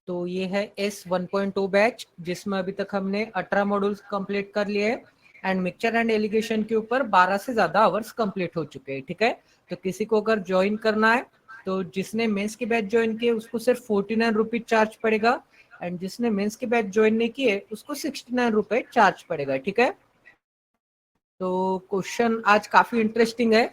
तो ये है S1.2 बैच, जिसमें अभी तक हमने 18 मॉड्यूल्स कंप्लीट कर लिए हैं एंड मिक्सचर एंड एलिगेशन के ऊपर 12 से ज्यादा आवर्स कंप्लीट हो चुके हैं। ठीक है, तो किसी को अगर ज्वाइन करना है तो जिसने मेंस की बैच ज्वाइन की है उसको सिर्फ 49 रुपीज चार्ज पड़ेगा एंड जिसने मेंस की बैच ज्वाइन नहीं की है उसको 69 रुपए चार्ज पड़ेगा। ठीक है, तो क्वेश्चन आज काफी इंटरेस्टिंग है।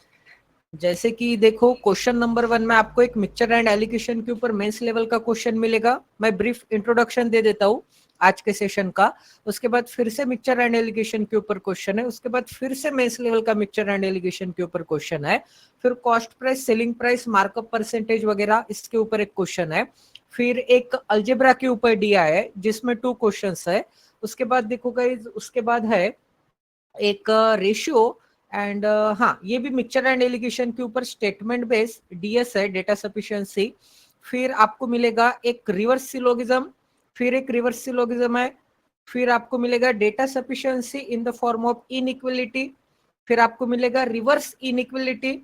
जैसे कि देखो, क्वेश्चन नंबर 1 में आपको एक मिक्सचर एंड एलिगेशन के ऊपर मेंस लेवल का क्वेश्चन मिलेगा। मैं ब्रीफ इंट्रोडक्शन दे देता हूँ आज के सेशन का। उसके बाद फिर से मिक्सचर एंड एलिगेशन के ऊपर क्वेश्चन है, उसके बाद फिर से मेंस लेवल का मिक्सचर एंड एलिगेशन के ऊपर क्वेश्चन है, फिर cost price, selling price, markup percentage वगैरह इसके ऊपर एक क्वेश्चन है, फिर एक अलजेब्रा के ऊपर दिया है जिसमें 2 क्वेश्चंस है। उसके बाद देखो गाइस, उसके बाद है एक रेशियो एंड हाँ, ये भी मिक्सचर एंड एलिगेशन के ऊपर स्टेटमेंट बेस डीएस है, डेटा सफिशिएंसी। फिर आपको मिलेगा एक रिवर्स सिलोगिज्म, फिर एक रिवर्स सिलोगिज्म है, फिर आपको मिलेगा data sufficiency in the form of inequality, फिर आपको मिलेगा रिवर्स इनइक्वलिटी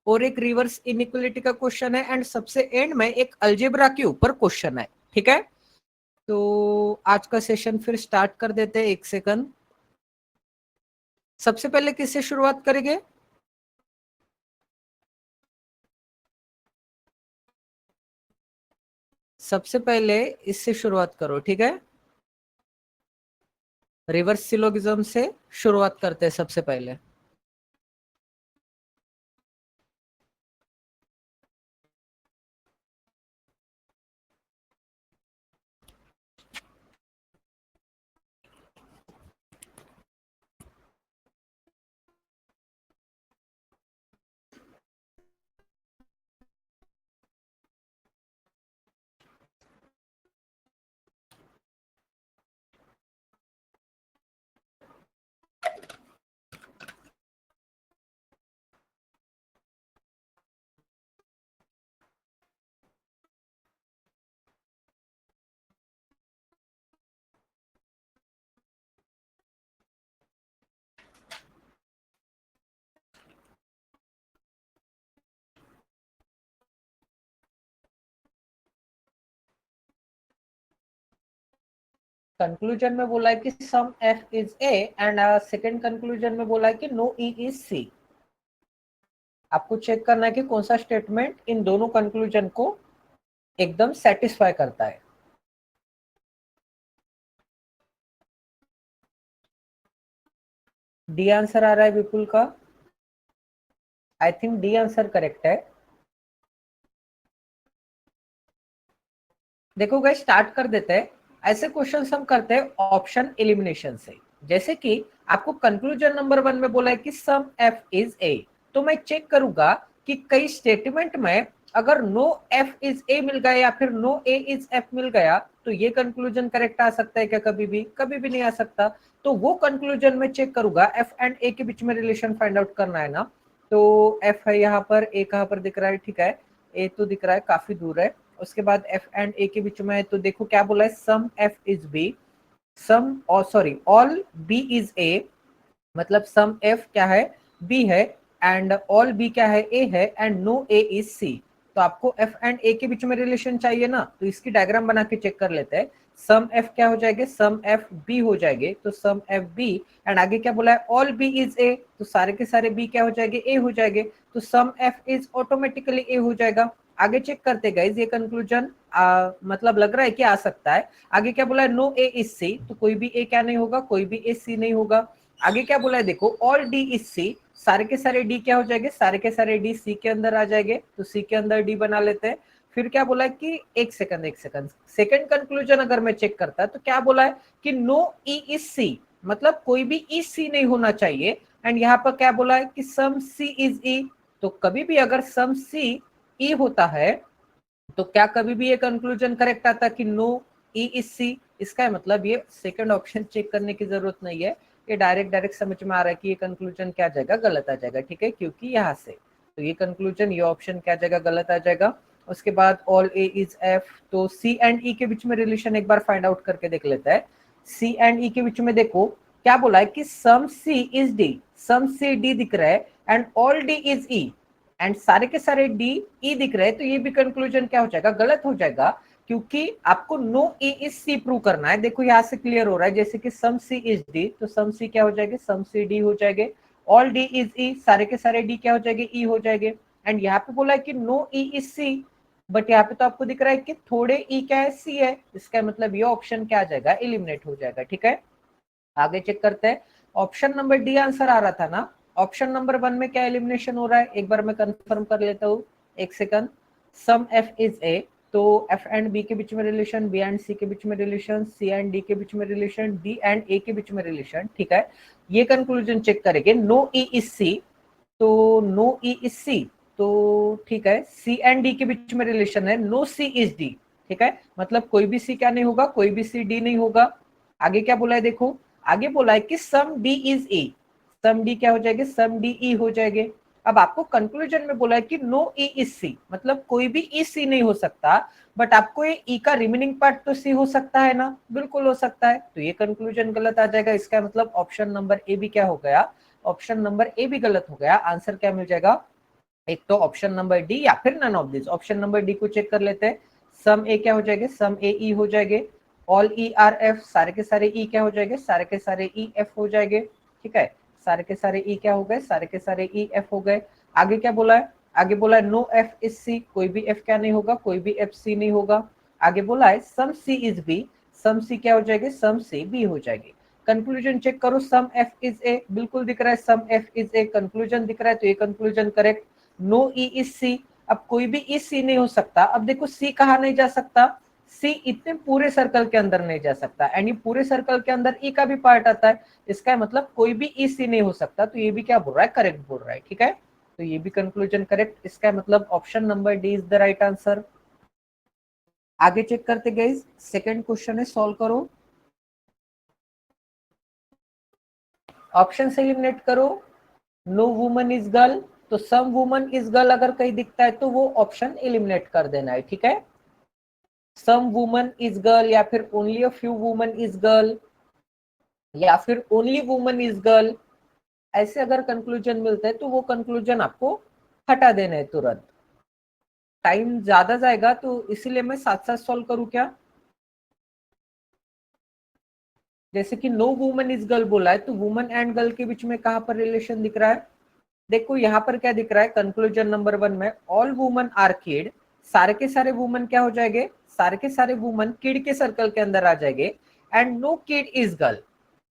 और एक रिवर्स इनइक्वलिटी का क्वेश्चन है एंड सबसे एंड में एक अलजेब्रा के ऊपर क्वेश्चन है। ठीक है, तो आज का सेशन फिर स्टार्ट कर देते हैं। एक सेकंड, सबसे पहले किससे शुरुआत करेंगे? सबसे पहले इससे शुरुआत करो। ठीक है, रिवर्स सिलोगिज्म से शुरुआत करते हैं सबसे पहले। कंक्लूजन में बोला है कि some F is A and second conclusion में बोला है कि नो ई इज सी। आपको चेक करना है कि कौन सा स्टेटमेंट इन दोनों कंक्लूजन को एकदम सेटिस्फाई करता है। डी आंसर आ रहा है विपुल का। I think D answer correct है। देखो गाइस, स्टार्ट कर देते हैं। ऐसे क्वेश्चन हम करते हैं ऑप्शन एलिमिनेशन से। जैसे कि आपको कंक्लूजन नंबर 1 में बोला है कि सम एफ इज ए, तो मैं चेक करूंगा कि कई स्टेटमेंट में अगर नो एफ इज ए मिल गया या फिर नो ए इज एफ मिल गया तो ये कंक्लूजन करेक्ट आ सकता है क्या? कभी भी नहीं आ सकता। तो वो कंक्लूजन में चेक करूंगा। एफ एंड ए के बीच में रिलेशन फाइंड आउट करना है ना, तो एफ है यहाँ पर, ए कहाँ पर दिख रहा है? ठीक है, ए तो दिख रहा है, काफी दूर है। उसके बाद एफ एंड ए के बीच में है, तो देखो क्या बोला है, सम एफ इज बी, सम और sorry all B is a, मतलब सम एफ क्या है? बी है एंड ऑल बी क्या है? ए है and no A is C. तो आपको एफ एंड ए के बीच में रिलेशन चाहिए ना, तो इसकी डायग्राम बना के चेक कर लेते हैं। सम एफ क्या हो जाएगा? सम एफ बी हो जाएंगे, तो सम एफ बी एंड आगे क्या बोला है? ऑल बी इज ए, तो सारे के सारे बी क्या हो जाएंगे? ए हो जाएंगे, तो सम एफ इज ऑटोमेटिकली ए हो जाएगा। आगे चेक करते गाइस, ये कंक्लूजन मतलब लग रहा है कि आ सकता है। आगे क्या बोला है? नो ए इज सी, तो कोई भी ए क्या नहीं होगा? कोई भी ए सी नहीं होगा। आगे क्या बोला है? देखो ऑल डी इज सी, सारे के सारे डी क्या हो जाएंगे? सारे के सारे डी सी के अंदर आ जाएंगे, तो सी के अंदर डी बना लेते हैं। फिर क्या बोला है कि एक सेकंड सेकंड कंक्लूजन अगर मैं चेक करता तो क्या बोला है कि नो ई इज सी, मतलब कोई भी ई सी नहीं होना चाहिए। एंड यहाँ पर क्या बोला है कि सम सी इज ई, तो कभी भी अगर सम सी ई होता है तो क्या कभी भी ये कंक्लूजन करेक्ट आता कि नो ई इज सी? इसका मतलब ये सेकंड ऑप्शन चेक करने की जरूरत नहीं है, ये डायरेक्ट समझ में आ रहा है कि ये कंक्लूजन क्या जाएगा? गलत आ जाएगा। ठीक है, क्योंकि यहाँ से तो ये कंक्लूजन, ये ऑप्शन क्या जाएगा? गलत आ जाएगा। उसके बाद ऑल ए इज एफ, तो सी एंड ई के बीच में रिलेशन एक बार फाइंड आउट करके देख लेता है। सी एंड ई के बीच में देखो क्या बोला है कि some C is D, some C D दिख रहा है and all D is E, and सारे के सारे डी ई दिख रहे हैं, तो ये भी कंक्लूजन क्या हो जाएगा? गलत हो जाएगा। क्योंकि आपको no A is C prove करना है। देखो यहाँ से क्लियर हो रहा है, जैसे कि सम सी इज डी, तो सम सी क्या हो जाएगी, सम सी डी हो जाएंगे। ऑल डी इज ई, सारे के सारे डी क्या हो जाएंगे, ई हो जाएंगे। एंड यहाँ पे बोला है कि no E is C, but यहाँ पे तो आपको दिख रहा है कि थोड़े ई क्या है, सी है। इसका मतलब ये ऑप्शन क्या आ जाएगा, एलिमिनेट हो जाएगा। ठीक है, आगे चेक करते हैं। ऑप्शन नंबर डी आंसर आ रहा था ना। ऑप्शन नंबर 1 में क्या एलिमिनेशन हो रहा है, एक बार मैं कंफर्म कर लेता हूँ, एक second. Some F is A, तो एफ एंड बी के बीच में रिलेशन, बी एंड सी के बीच में रिलेशन, सी एंड डी के बीच में रिलेशन, डी एंड ए के बीच में रिलेशन। ठीक है, ये कंक्लूजन चेक करेंगे। नो ई इज सी, तो नो ई इज सी, तो ठीक है, सी एंड डी के बीच में रिलेशन है, नो सी इज डी। ठीक है, मतलब कोई भी सी क्या नहीं होगा, कोई भी सी डी नहीं होगा। आगे क्या बोला है, देखो आगे बोला है कि some D is E, some D क्या हो जाएगी, सम डी ई हो जाएंगे। अब आपको कंक्लूजन में बोला है कि नो ई इज सी, मतलब कोई भी ई सी नहीं हो सकता, बट आपको ये ई का रिमेनिंग पार्ट तो सी हो सकता है ना, बिल्कुल हो सकता है। तो ये कंक्लूजन गलत आ जाएगा। इसका मतलब ऑप्शन नंबर ए भी क्या हो गया, ऑप्शन नंबर ए भी गलत हो गया। आंसर क्या मिल जाएगा, एक तो ऑप्शन नंबर डी या फिर none of this. Option number D को चेक कर लेते हैं। सम ए क्या हो जाएंगे, सम ए ई हो जाएंगे। ऑल ई आर एफ, सारे के सारे ई क्या हो जाएंगे, सारे के सारे ई एफ हो जाएंगे। ठीक है, सारे के सारे ई क्या हो गए, सारे के सारे ई एफ हो गए। आगे क्या बोला है, आगे बोला है नो एफ इज सी, कोई भी एफ क्या नहीं होगा, कोई भी एफ सी नहीं होगा। आगे बोला है सम सी इज बी, सम सी क्या हो जाएगी, सम सी बी हो जाएगी। कंक्लूजन चेक करो, सम एफ इज ए, बिल्कुल दिख रहा है some F is A, conclusion दिख रहा है, तो ये conclusion correct. No E is C, अब कोई भी ई सी नहीं हो सकता। अब देखो सी कहाँ नहीं जा सकता, सी इतने पूरे सर्कल के अंदर नहीं जा सकता, एंड ये पूरे सर्कल के अंदर ई का भी पार्ट आता है। इसका मतलब कोई भी ई सी नहीं हो सकता, तो ये भी क्या बोल रहा है, करेक्ट बोल रहा है। ठीक है, तो ये भी कंक्लूजन करेक्ट। इसका मतलब option number D is the right answer. आगे चेक करते गए, सेकंड क्वेश्चन है, सॉल्व करो। ऑप्शन से एलिमिनेट करो। नो वुमन इज गर्ल, तो सम वुमन इज गर्ल अगर कहीं दिखता है तो वो ऑप्शन एलिमिनेट कर देना है। ठीक है, सम वुमन इज गर्ल, या फिर only a few woman is girl, या फिर ओनली वुमन इज गर्ल, ऐसे अगर कंक्लूजन मिलते हैं तो वो कंक्लूजन आपको हटा देना है तुरंत। टाइम ज्यादा जाएगा तो इसीलिए मैं साथ साथ सॉल्व करूं क्या। जैसे कि नो वुमन इज गर्ल बोला है, तो वुमन एंड गर्ल के बीच में कहां पर रिलेशन दिख रहा है, देखो यहाँ पर क्या दिख रहा है, कंक्लूजन नंबर 1 में ऑल वुमन आर किड, सारे के सारे वुमन क्या हो जाएंगे, सारे के सारे वुमन किड के सर्कल के अंदर आ जाएंगे। And no kid is girl,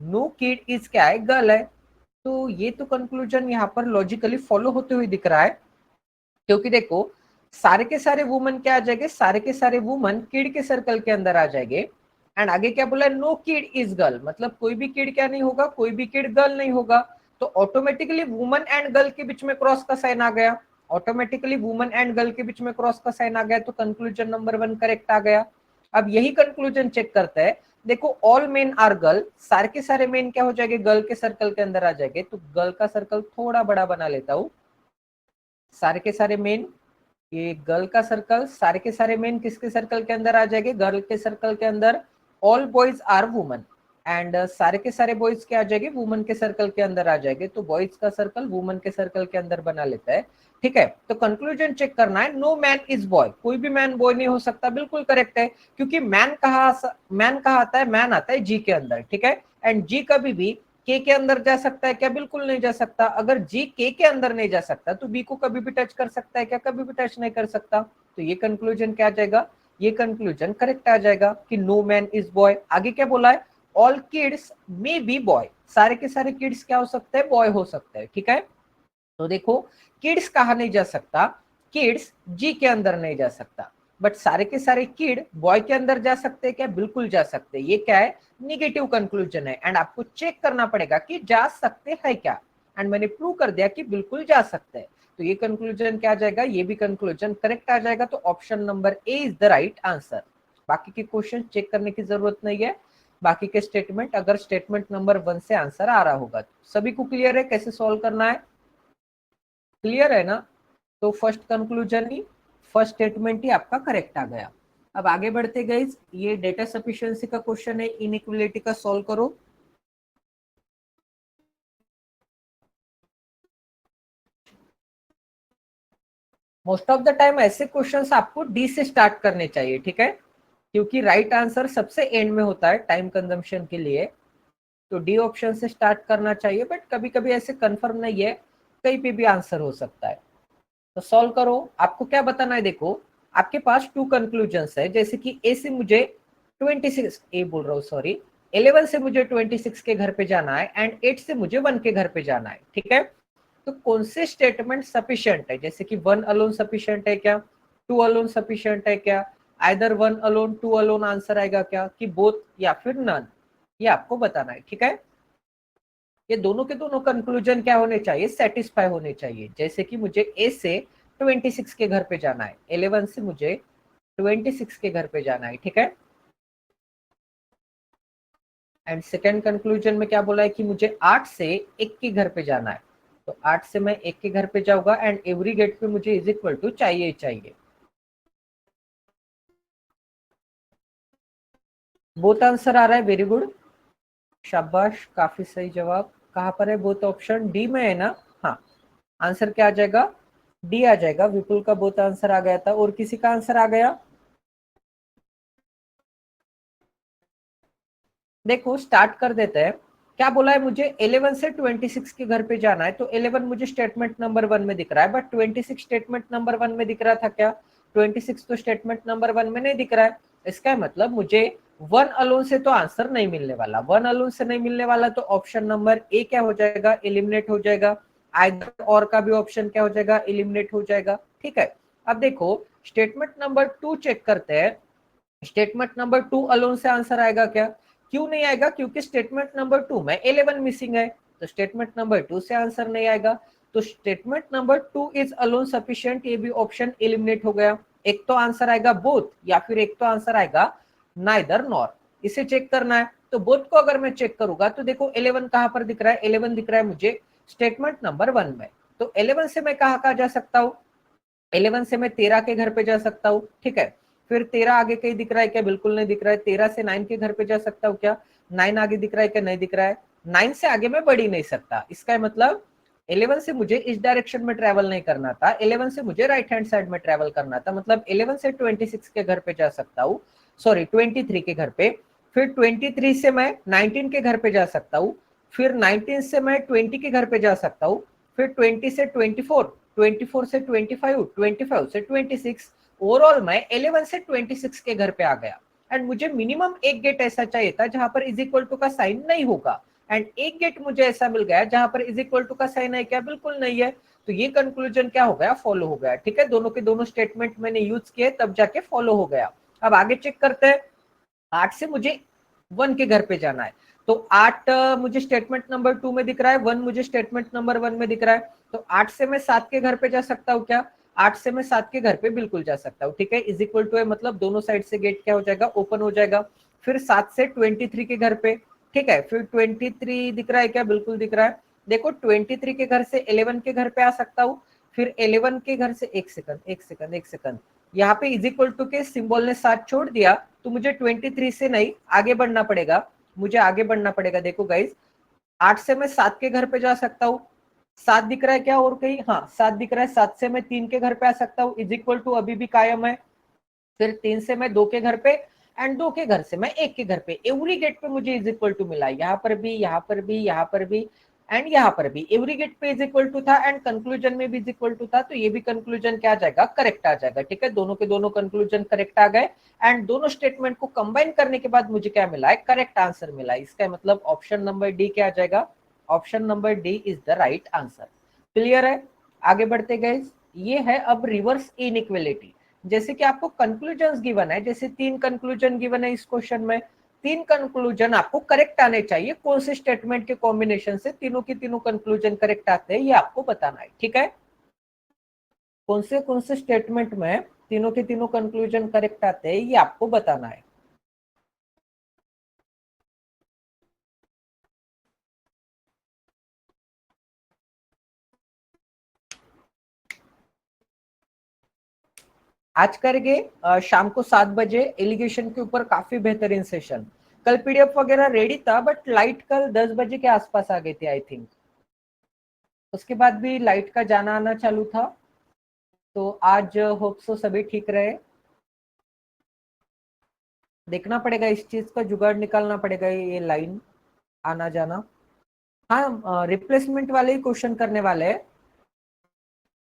no kid is क्या है, गर्ल है। तो ये तो कंक्लूजन यहाँ पर लॉजिकली फॉलो होते हुए दिख रहा है, क्योंकि देखो सारे के सारे वुमन क्या आ जाएंगे, सारे के सारे वुमन किड के सर्कल के अंदर आ जाएंगे। एंड आगे क्या बोला, नो किड इज गर्ल, मतलब कोई भी किड क्या नहीं होगा, कोई भी किड गर्ल नहीं होगा। तो ऑटोमेटिकली वुमन एंड गर्ल के बीच में क्रॉस का साइन आ गया, ऑटोमेटिकली वुमन एंड गर्ल के बीच में क्रॉस का साइन आ गया, तो कंक्लूजन नंबर 1 करेक्ट आ गया। अब यही कंक्लूजन चेक करते हैं। देखो ऑल मेन आर गर्ल, सारे के सारे मेन क्या हो जाएंगे, गर्ल के सर्कल के अंदर आ जाएंगे। तो गर्ल का सर्कल थोड़ा बड़ा बना लेता हूं, सारे के सारे मेन, ये गर्ल का सर्कल, सारे के सारे मेन किसके सर्कल के अंदर आ जाएंगे, गर्ल के सर्कल के अंदर। All boys are women, and सारे के सारे बॉयज क्या आ जाएंगे, वुमन के सर्कल के अंदर आ जाएंगे। तो बॉयज का सर्कल वुमन के सर्कल के अंदर बना लेता है। ठीक है, तो कंक्लूजन चेक करना है, नो मैन इज बॉय, कोई भी मैन बॉय नहीं हो सकता, बिल्कुल करेक्ट है। क्योंकि मैन कहा आता है, मैन आता है जी के अंदर। ठीक है, एंड जी कभी भी के अंदर जा सकता है क्या, बिल्कुल नहीं जा सकता। अगर जी के अंदर नहीं जा सकता तो बी को कभी भी टच कर सकता है क्या, कभी भी टच नहीं कर सकता। तो ये कंक्लूजन क्या आ जाएगा, ये कंक्लूजन करेक्ट आ जाएगा कि नो मैन इज बॉय। आगे क्या बोला है, all kids may be boy, सारे के सारे किड्स क्या हो सकते हैं, बॉय हो सकते हैं। ठीक है, तो देखो किड्स कहा नहीं जा सकता, किड्स जी के अंदर नहीं जा सकता, बट सारे के सारे किड बॉय के अंदर जा सकते हैं क्या, बिल्कुल जा सकते हैं। ये क्या है, निगेटिव कंक्लूजन है, एंड आपको चेक करना पड़ेगा कि जा सकते हैं क्या। एंड मैंने प्रूव कर दिया कि बिल्कुल जा सकते हैं। तो ये कंक्लूजन क्या आ जाएगा, ये भी कंक्लूजन करेक्ट आ जाएगा। तो option number A is the right answer. बाकी के क्वेश्चन चेक करने की जरूरत नहीं है। बाकी के स्टेटमेंट, अगर स्टेटमेंट नंबर 1 से आंसर आ रहा होगा तो सभी को क्लियर है कैसे सॉल्व करना है, क्लियर है ना। तो फर्स्ट कंक्लूजन ही, फर्स्ट स्टेटमेंट ही आपका करेक्ट आ गया। अब आगे बढ़ते गए, ये डेटा सफिशिएंसी का क्वेश्चन है, इनइक्वालिटी का सॉल्व करो। मोस्ट ऑफ द टाइम ऐसे क्वेश्चंस आपको डी से स्टार्ट करने चाहिए। ठीक है, क्योंकि राइट आंसर सबसे एंड में होता है टाइम कंजम्पशन के लिए, तो डी ऑप्शन से स्टार्ट करना चाहिए, बट कभी कभी ऐसे कंफर्म नहीं है, कहीं पे भी आंसर हो सकता है। तो सॉल्व करो। आपको क्या बताना है, देखो आपके पास टू कंक्लूजन्स है, जैसे कि ए से मुझे 26, ए बोल रहा हूँ सॉरी, 11 से मुझे 26 के घर पे जाना है एंड 8 से मुझे 1 के घर पे जाना है, ठीक है। तो कौन से स्टेटमेंट सफिशिएंट है, जैसे कि 1 अलोन सफिशिएंट है क्या, 2 अलोन सफिशिएंट है क्या, आइदर 1 अलोन 2 अलोन आंसर आएगा क्या, कि बोथ या फिर नन, ये आपको बताना है, ठीक है। ये दोनों के दोनों कंक्लूजन क्या होने चाहिए, सेटिस्फाई होने चाहिए। जैसे कि मुझे ए से 26 के घर पे जाना है, 11 से मुझे 26 के घर पे जाना है, ठीक है। एंड सेकेंड कंक्लूजन में क्या बोला है कि मुझे 8 से 1 के घर पे जाना है, तो 8 से मैं 1 के घर पे जाऊंगा एंड एवरी गेट पे मुझे इज इक्वल टू चाहिए चाहिए। बोथ आंसर आ रहा है, वेरी गुड, शाबाश, काफी सही जवाब। कहां पर है बोथ ऑप्शन, डी में है ना। हाँ, आंसर क्या आ जाएगा, डी आ जाएगा। विपुल का बोथ आंसर आ गया था, और किसी का आंसर आ गया। देखो स्टार्ट कर देते हैं। क्या बोला है, मुझे 11 से 26 के घर पे जाना है, तो 11 मुझे स्टेटमेंट नंबर 1 में दिख रहा है, बट 26 स्टेटमेंट नंबर 1 में दिख रहा था क्या, 26 तो स्टेटमेंट नंबर 1 में नहीं दिख रहा है। इसका मतलब मुझे 1 अलोन से तो आंसर नहीं मिलने वाला, 1 अलोन से नहीं मिलने वाला, तो ऑप्शन नंबर ए क्या हो जाएगा, एलिमिनेट हो जाएगा। आइदर और का भी ऑप्शन क्या हो जाएगा, एलिमिनेट हो जाएगा, ठीक है। अब देखो स्टेटमेंट नंबर 2 चेक करते हैं। स्टेटमेंट नंबर 2 अलोन से आंसर आएगा क्या, क्यों नहीं आएगा, क्योंकि स्टेटमेंट नंबर 2 में 11 मिसिंग है, तो स्टेटमेंट नंबर 2 से आंसर नहीं आएगा। तो statement number 2 is alone sufficient, ये भी ऑप्शन एलिमिनेट हो गया। एक तो आंसर आएगा बोथ, या फिर एक तो आंसर आएगा नाइदर नॉर, इसे चेक करना है। तो बोथ को अगर मैं चेक करूंगा तो देखो 11 कहां पर दिख रहा है, 11 दिख रहा है मुझे स्टेटमेंट नंबर 1 में, तो 11 से मैं कहां कहां जा सकता हूं, 11 से मैं 13 के घर पे जा सकता हूँ, ठीक है। फिर 13 आगे कहीं दिख रहा है क्या, बिल्कुल नहीं दिख रहा है। 13 से 9 के घर पे जा सकता हूँ क्या, 9 आगे दिख रहा है क्या, नहीं दिख रहा है। 9 से आगे मैं बढ़ ही नहीं सकता, इसका मतलब 11 से मुझे इस डायरेक्शन में ट्रेवल नहीं करना था, 11 से मुझे राइट हैंड साइड में ट्रेवल करना था, मतलब 11 से 26 के घर पे जा सकता हूँ, सॉरी 23 के घर पे। फिर 23 से मैं 19 के घर पे जा सकता हूँ, फिर 19 से मैं 20 के घर पे जा सकता हूँ, फिर 20 से 24, 24 से 25, 25 से 26, ओवरऑल मैं 11 से 26 के घर पे आ गया। एंड मुझे मिनिमम एक गेट ऐसा चाहिए था जहां पर इज इक्वल टू का साइन नहीं होगा, एंड एक गेट मुझे ऐसा मिल गया जहां पर इज इक्वल टू का साइन है क्या, बिल्कुल नहीं है। तो ये कंक्लूजन क्या हो गया, फॉलो हो गया, ठीक है। दोनों के दोनों स्टेटमेंट मैंने यूज किए तब जाके फॉलो हो गया। अब आगे चेक करते हैं। 8 से मुझे 1 के घर पे जाना है, तो 8 मुझे स्टेटमेंट नंबर 2 में दिख रहा है, 1 मुझे स्टेटमेंट नंबर 1 में दिख रहा है, तो 8 से मैं 7 के घर पे जा सकता हूँ क्या, 8 से मैं 7 के घर पे बिल्कुल जा सकता हूँ, ठीक है। इज इक्वल टू है, मतलब दोनों साइड से गेट क्या हो जाएगा, ओपन हो जाएगा। फिर 7 से 23 के घर पे, ठीक है, फिर 23 दिख रहा है क्या, बिल्कुल दिख रहा है। देखो 23 के घर से 11 के घर पे आ सकता हूँ, फिर 11 के घर से, एक सेकंड एक सेकंड एक सेकंड, यहाँ पे इज इक्वल टू के सिंबल ने साथ छोड़ दिया, तो मुझे 23 से नहीं आगे बढ़ना पड़ेगा, मुझे आगे बढ़ना पड़ेगा। देखो गाइज 8 से मैं 7 के घर पे जा सकता हूँ, 7 दिख रहा है क्या और कहीं, हाँ 7 दिख रहा है, 7 से मैं 3 के घर पे आ सकता हूँ, इज इक्वल टू अभी भी कायम है। फिर 3 से मैं 2 के घर पे, एंड 2 के घर से मैं 1 के घर पे, एवरी गेट पे मुझे इज इक्वल टू मिला, यहाँ पर भी, यहाँ पर भी, यहाँ पर भी, एंड यहाँ पर भी एवरी गेट पे इज इक्वल टू था, एंड कंक्लूजन में भी इज इक्वल टू था, तो ये भी कंक्लूजन क्या आ जाएगा, करेक्ट आ जाएगा, ठीक है। दोनों के दोनों कंक्लूजन करेक्ट आ गए, एंड दोनों स्टेटमेंट को कंबाइन करने के बाद मुझे क्या मिला है, करेक्ट आंसर मिला है। इसका मतलब ऑप्शन नंबर डी क्या आ जाएगा, option number D is the right answer. Clear है, आगे बढ़ते गए। ये है अब रिवर्स इनइक्वालिटी। जैसे कि आपको कंक्लूजन गिवन है, जैसे 3 कंक्लूजन गिवन है इस क्वेश्चन में, 3 कंक्लूजन आपको करेक्ट आने चाहिए, कौन से स्टेटमेंट के कॉम्बिनेशन से तीनों के तीनों कंक्लूजन करेक्ट आते हैं ये आपको बताना है, ठीक है। कौन से स्टेटमेंट में तीनों के तीनों कंक्लूजन करेक्ट आते हैं ये आपको बताना है। आज करेंगे शाम को 7 बजे एलिगेशन के ऊपर, काफी बेहतरीन सेशन। कल पीडीएफ वगैरह रेडी था, बट लाइट कल 10 बजे के आसपास आ गई थी आई थिंक, उसके बाद भी लाइट का जाना आना चालू था। तो आज होप सो सभी ठीक रहे। देखना पड़ेगा, इस चीज का जुगाड़ निकालना पड़ेगा, ये लाइन आना जाना। हाँ, रिप्लेसमेंट वाले ही क्वेश्चन करने वाले हैं,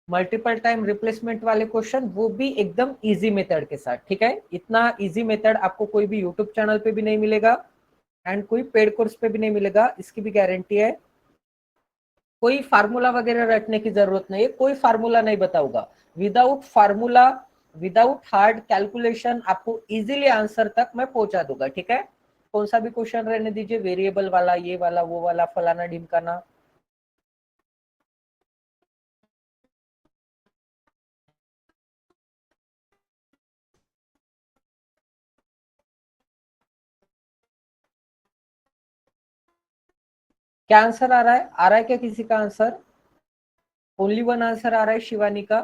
मल्टीपल टाइम रिप्लेसमेंट वाले क्वेश्चन, वो भी एकदम इजी मेथड के साथ। ठीक है, इतना इजी मेथड आपको कोई भी यूट्यूब चैनल पे भी नहीं मिलेगा एंड कोई पेड कोर्स पे भी नहीं मिलेगा, इसकी भी गारंटी है। कोई फार्मूला वगैरह रटने की जरूरत नहीं है, कोई फार्मूला नहीं बताऊंगा। Without formula, without hard calculation आपको इजीली आंसर तक मैं पहुंचा दूंगा। ठीक है, कौन सा भी क्वेश्चन रहने दीजिए, वेरिएबल वाला, ये वाला, वो वाला, फलाना ढिमकाना। क्या आंसर आ रहा है? आ रहा है क्या किसी का आंसर? ओनली वन आंसर आ रहा है शिवानी का।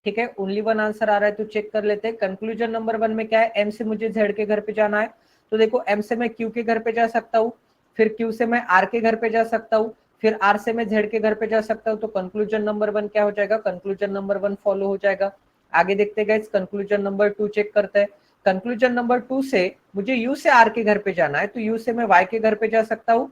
ठीक है, ओनली वन आंसर आ रहा है तो चेक कर लेते हैं। कंक्लूजन नंबर 1 में क्या है, एम से मुझे जेड के घर पे जाना है, तो देखो एम से मैं क्यू के घर पे जा सकता हूँ, फिर क्यू से मैं आर के घर पे जा सकता हूँ, फिर आर से मैं जेड के घर पे जा सकता हूँ। तो कंक्लूजन नंबर 1 क्या हो जाएगा? कंक्लूजन नंबर 1 फॉलो हो जाएगा। आगे देखते गए, कंक्लूजन नंबर 2 चेक करते हैं। कंक्लूजन नंबर 2 से मुझे यू से आर के घर पे जाना है, तो यू से मैं वाई के घर पे जा सकता हूँ,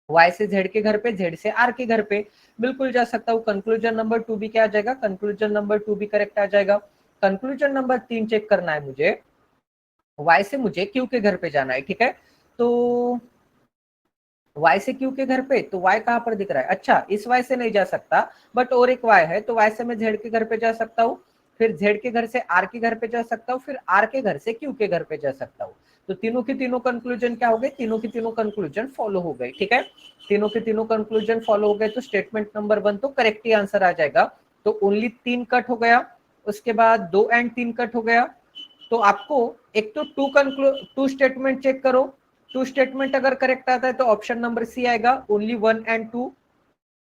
वाई से जेड के घर पे, जेड से आर के घर पे बिल्कुल जा सकता हूँ। कंक्लूजन नंबर 2 भी क्या आ जाएगा? कंक्लूजन नंबर 2 भी करेक्ट आ जाएगा। कंक्लूजन नंबर 3 चेक करना है मुझे, वाई से मुझे क्यू के घर पे जाना है। ठीक है, तो वाई से क्यू के घर पे, तो वाई कहां पर दिख रहा है? अच्छा, इस वाई से नहीं जा सकता, बट और एक वाई है, तो वाई से मैं जेड के घर पे जा सकता हूँ, फिर जेड के घर से आर के घर पे जा सकता हूँ, फिर आर के घर से क्यू के घर पे जा सकता हूँ। तो तीनों के तीनों कंक्लूजन क्या हो गए? तीनों के तीनों कंक्लूजन फॉलो हो गए। ठीक है, तीनों के तीनों कंक्लूजन फॉलो हो गए, तो स्टेटमेंट नंबर 1 तो करेक्ट ही आंसर आ जाएगा। तो ओनली 3 कट हो गया, उसके बाद 2 एंड 3 कट हो गया। तो आपको एक तो टू स्टेटमेंट चेक करो, टू स्टेटमेंट अगर करेक्ट आता है तो ऑप्शन नंबर सी आएगा, ओनली 1 एंड 2।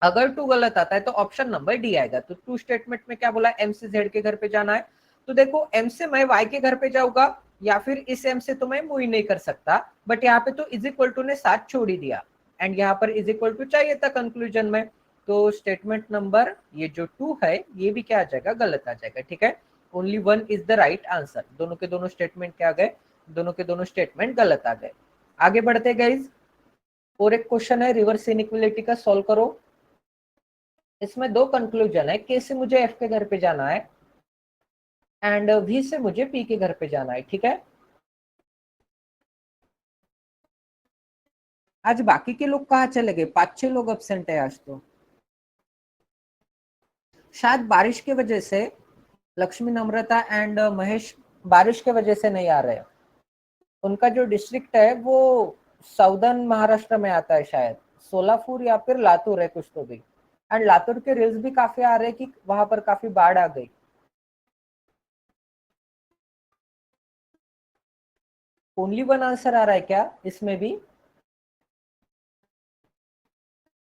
अगर 2 गलत आता है तो ऑप्शन नंबर डी आएगा। तो टू स्टेटमेंट में क्या बोला? एम से जेड के घर पे जाना है, तो देखो एम से मैं वाई के घर पे जाऊंगा, या फिर इस एम से तो मैं मूव ही नहीं कर सकता, बट यहाँ पे तो इज इक्वल टू ने साथ छोड़ ही दिया, एंड यहाँ पर इज इक्वल टू चाहिए था कंक्लूजन में। तो स्टेटमेंट नंबर ये जो 2 है, ये भी क्या आ जाएगा? गलत आ जाएगा। ठीक है, only 1 is the right answer. दोनों के दोनों स्टेटमेंट क्या आ गए? दोनों के दोनों स्टेटमेंट गलत आ गए। आगे बढ़ते गाइज, और एक क्वेश्चन है रिवर्स इनइक्वालिटी का, सॉल्व करो। इसमें दो कंक्लूजन है, के से मुझे एफ के घर पे जाना है एंड वी से मुझे पी के घर पे जाना है। ठीक है, आज बाकी के लोग कहाँ चले गए? 5-6 लोग एब्सेंट है आज तो, शायद बारिश की वजह से। लक्ष्मी, नम्रता एंड महेश बारिश के वजह से नहीं आ रहे। उनका जो डिस्ट्रिक्ट है वो साउदर्न महाराष्ट्र में आता है, शायद सोलापुर या फिर लातूर है कुछ तो भी। एंड लातूर के रील्स भी काफी आ रहे हैं कि वहां पर काफी बाढ़ आ गई। ओनली वन आंसर आ रहा है क्या इसमें भी?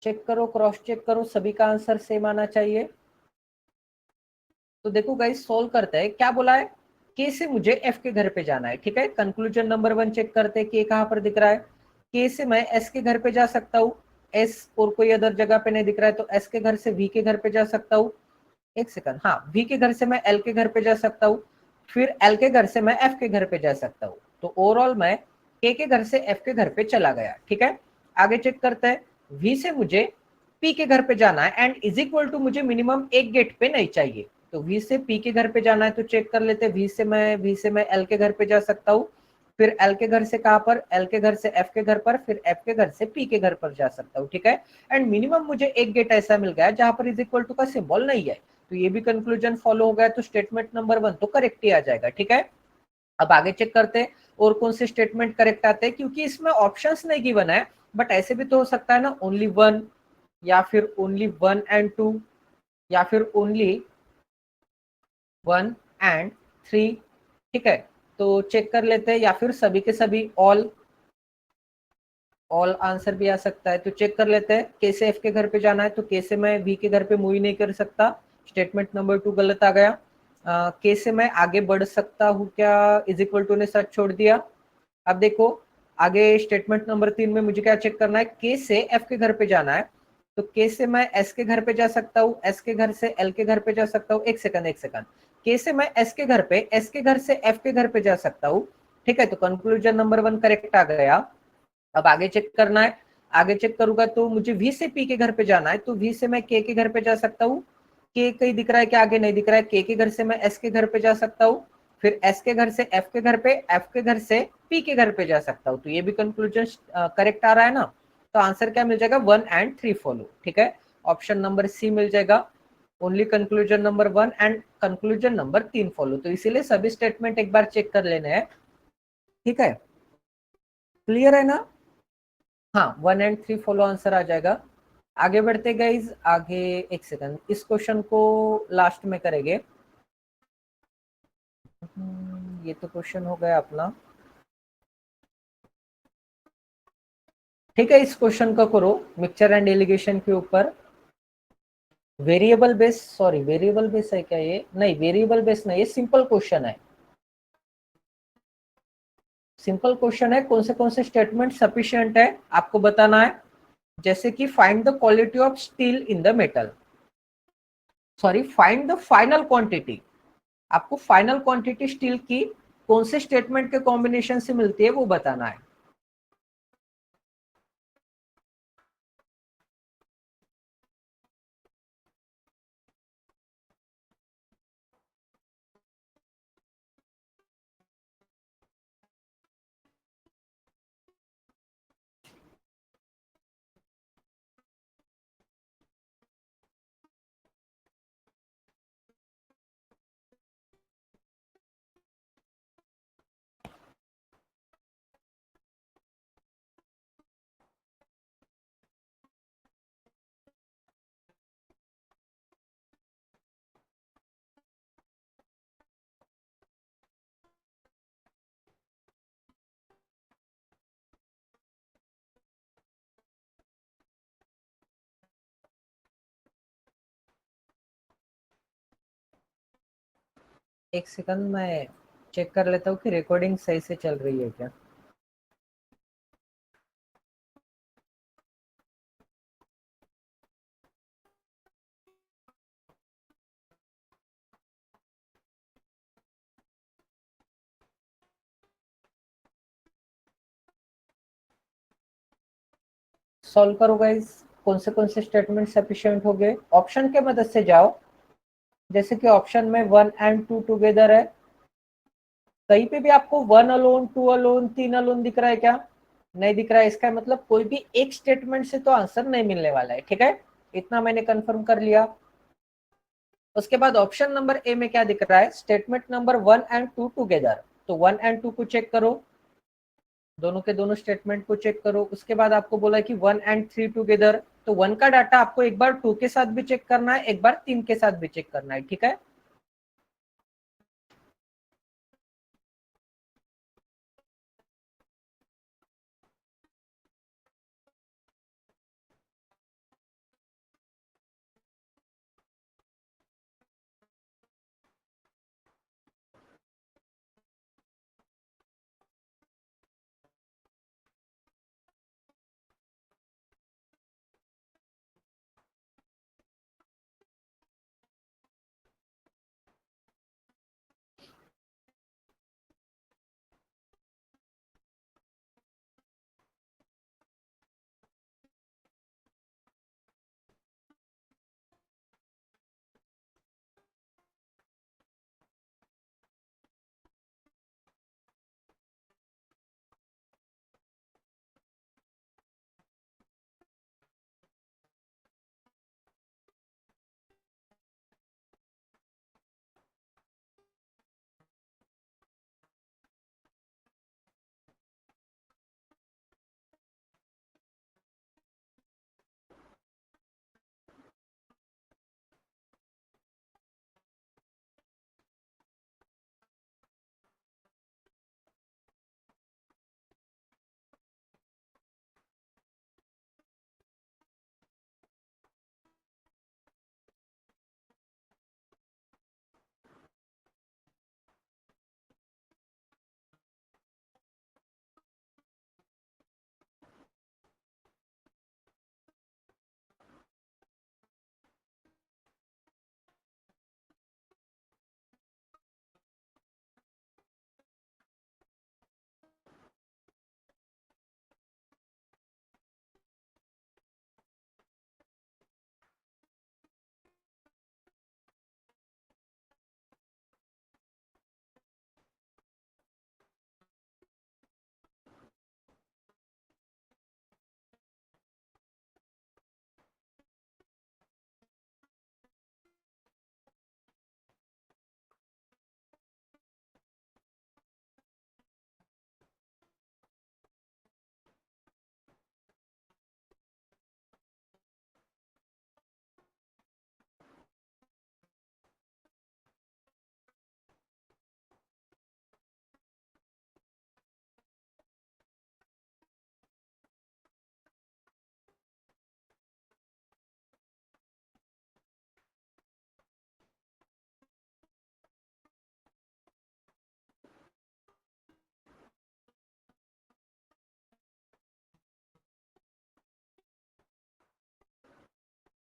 चेक करो, क्रॉस चेक करो, सभी का आंसर सेम आना चाहिए। तो देखो गाइस, सोल्व करते हैं। क्या बोला है? के से मुझे एफ के घर पे जाना है। ठीक है, कंक्लूजन नंबर 1 चेक करते हैं, के कहां पर दिख रहा है। के से मैं एस के घर पे जा सकता हूँ, एस और कोई अदर जगह पे नहीं दिख रहा है, तो एस के घर से वी के घर पे जा सकता हूँ। एक सेकंड, हाँ, वी के घर से मैं एल के घर पे जा सकता हूँ, फिर एल के घर से मैं एफ के घर पे जा सकता हूँ। तो ओवरऑल मैं के घर से एफ के घर पे चला गया। ठीक है, आगे चेक करते हैं। वी से मुझे पी के घर पे जाना है एंड इज इक्वल टू मुझे मिनिमम एक गेट पे नहीं चाहिए, तो वी से पी के घर पे जाना है, तो चेक कर लेते हैं। वी से मैं एल के घर पे जा सकता हूँ, फिर एल के घर से कहां पर? एल के घर से एफ के घर पर, फिर एफ के घर से पी के घर पर जा सकता हूँ। ठीक है, एंड मिनिमम मुझे एक गेट ऐसा मिल गया जहां पर इज इक्वल टू का सिंबल नहीं है, तो ये भी कंक्लूजन फॉलो हो गया। तो स्टेटमेंट नंबर 1 तो करेक्ट ही आ जाएगा। ठीक है, अब आगे चेक करते हैं और कौन से स्टेटमेंट करेक्ट आते हैं, क्योंकि इसमें ऑप्शंस नहीं गिवन है, बट ऐसे भी तो हो सकता है ना, ओनली 1, या फिर ओनली 1 एंड 2, या फिर ओनली 1 एंड 3। ठीक है, तो चेक कर लेते हैं, या फिर सभी के सभी, ऑल आंसर भी आ सकता है। तो चेक कर लेते हैं। के से एफ के घर पे जाना है, तो के से मैं वी के घर पे मूव नहीं कर सकता, स्टेटमेंट नंबर 2 गलत आ गया। के से मैं आगे बढ़ सकता हूँ क्या? इज इक्वल टू ने सच छोड़ दिया। अब देखो आगे स्टेटमेंट नंबर 3 में मुझे क्या चेक करना है? के से एफ के घर पे जाना है, तो के से मैं एस के घर पे जा सकता हूँ, एस के घर से एल के घर पे जा सकता हूँ। एक सेकंड, के से मैं एस के घर पे, एस के घर से एफ के घर पे जा सकता हूँ, ठीक है, तो कंक्लूजन नंबर 1 करेक्ट आ गया। अब आगे चेक करना है, आगे चेक करूंगा तो मुझे वी से पी के घर पे जाना है, तो वी से मैं के घर पे जा सकता हूँ, के कहीं दिख रहा है कि आगे नहीं दिख रहा है, के घर से मैं एस के घर पे जा सकता हूँ, फिर एस के घर से एफ के घर पे, एफ के घर से पी के घर पे जा सकता हूँ। तो ये भी कंक्लूजन करेक्ट आ रहा है ना। तो आंसर क्या मिल जाएगा, 1 एंड 3 फॉलो। ठीक है, ऑप्शन नंबर सी मिल जाएगा, only conclusion number 1 and conclusion number 3 follow. तो इसीलिए सभी स्टेटमेंट एक बार चेक कर लेने हैं। ठीक है, क्लियर है ना। हाँ, 1 एंड 3 फॉलो आंसर आ जाएगा। आगे बढ़ते गाइज, आगे एक सेकंड, इस क्वेश्चन को लास्ट में करेंगे। ये तो क्वेश्चन हो गया अपना। ठीक है, इस क्वेश्चन का करो मिक्सचर एंड एलिगेशन के ऊपर। Variable base, sorry variable base है क्या ये, नहीं वेरिएबल बेस नहीं, ये सिंपल क्वेश्चन है। सिंपल क्वेश्चन है, कौन से स्टेटमेंट सफिशिएंट है आपको बताना है। जैसे कि find the quality of steel in the metal, sorry find the final quantity. आपको फाइनल क्वांटिटी स्टील की कौन से स्टेटमेंट के कॉम्बिनेशन से मिलती है वो बताना है। एक सेकंड मैं चेक कर लेता हूँ कि रिकॉर्डिंग सही से चल रही है क्या। सॉल्व करो गाइस, कौन से स्टेटमेंट सफिशिएंट हो गए, ऑप्शन के मदद से जाओ। जैसे कि ऑप्शन में 1 एंड 2 टुगेदर है, कहीं पे भी आपको 1 अलोन, 2 अलोन, 3 अलोन दिख रहा है क्या, नहीं दिख रहा है। इसका मतलब कोई भी एक स्टेटमेंट से तो आंसर नहीं मिलने वाला है। ठीक है, इतना मैंने कंफर्म कर लिया। उसके बाद ऑप्शन नंबर ए में क्या दिख रहा है, स्टेटमेंट नंबर 1 एंड 2 टुगेदर। तो 1 एंड 2 को चेक करो, दोनों के दोनों स्टेटमेंट को चेक करो। उसके बाद आपको बोला कि 1 एंड 3 टुगेदर, तो 1 का डाटा आपको एक बार 2 के साथ भी चेक करना है, एक बार 3 के साथ भी चेक करना है। ठीक है,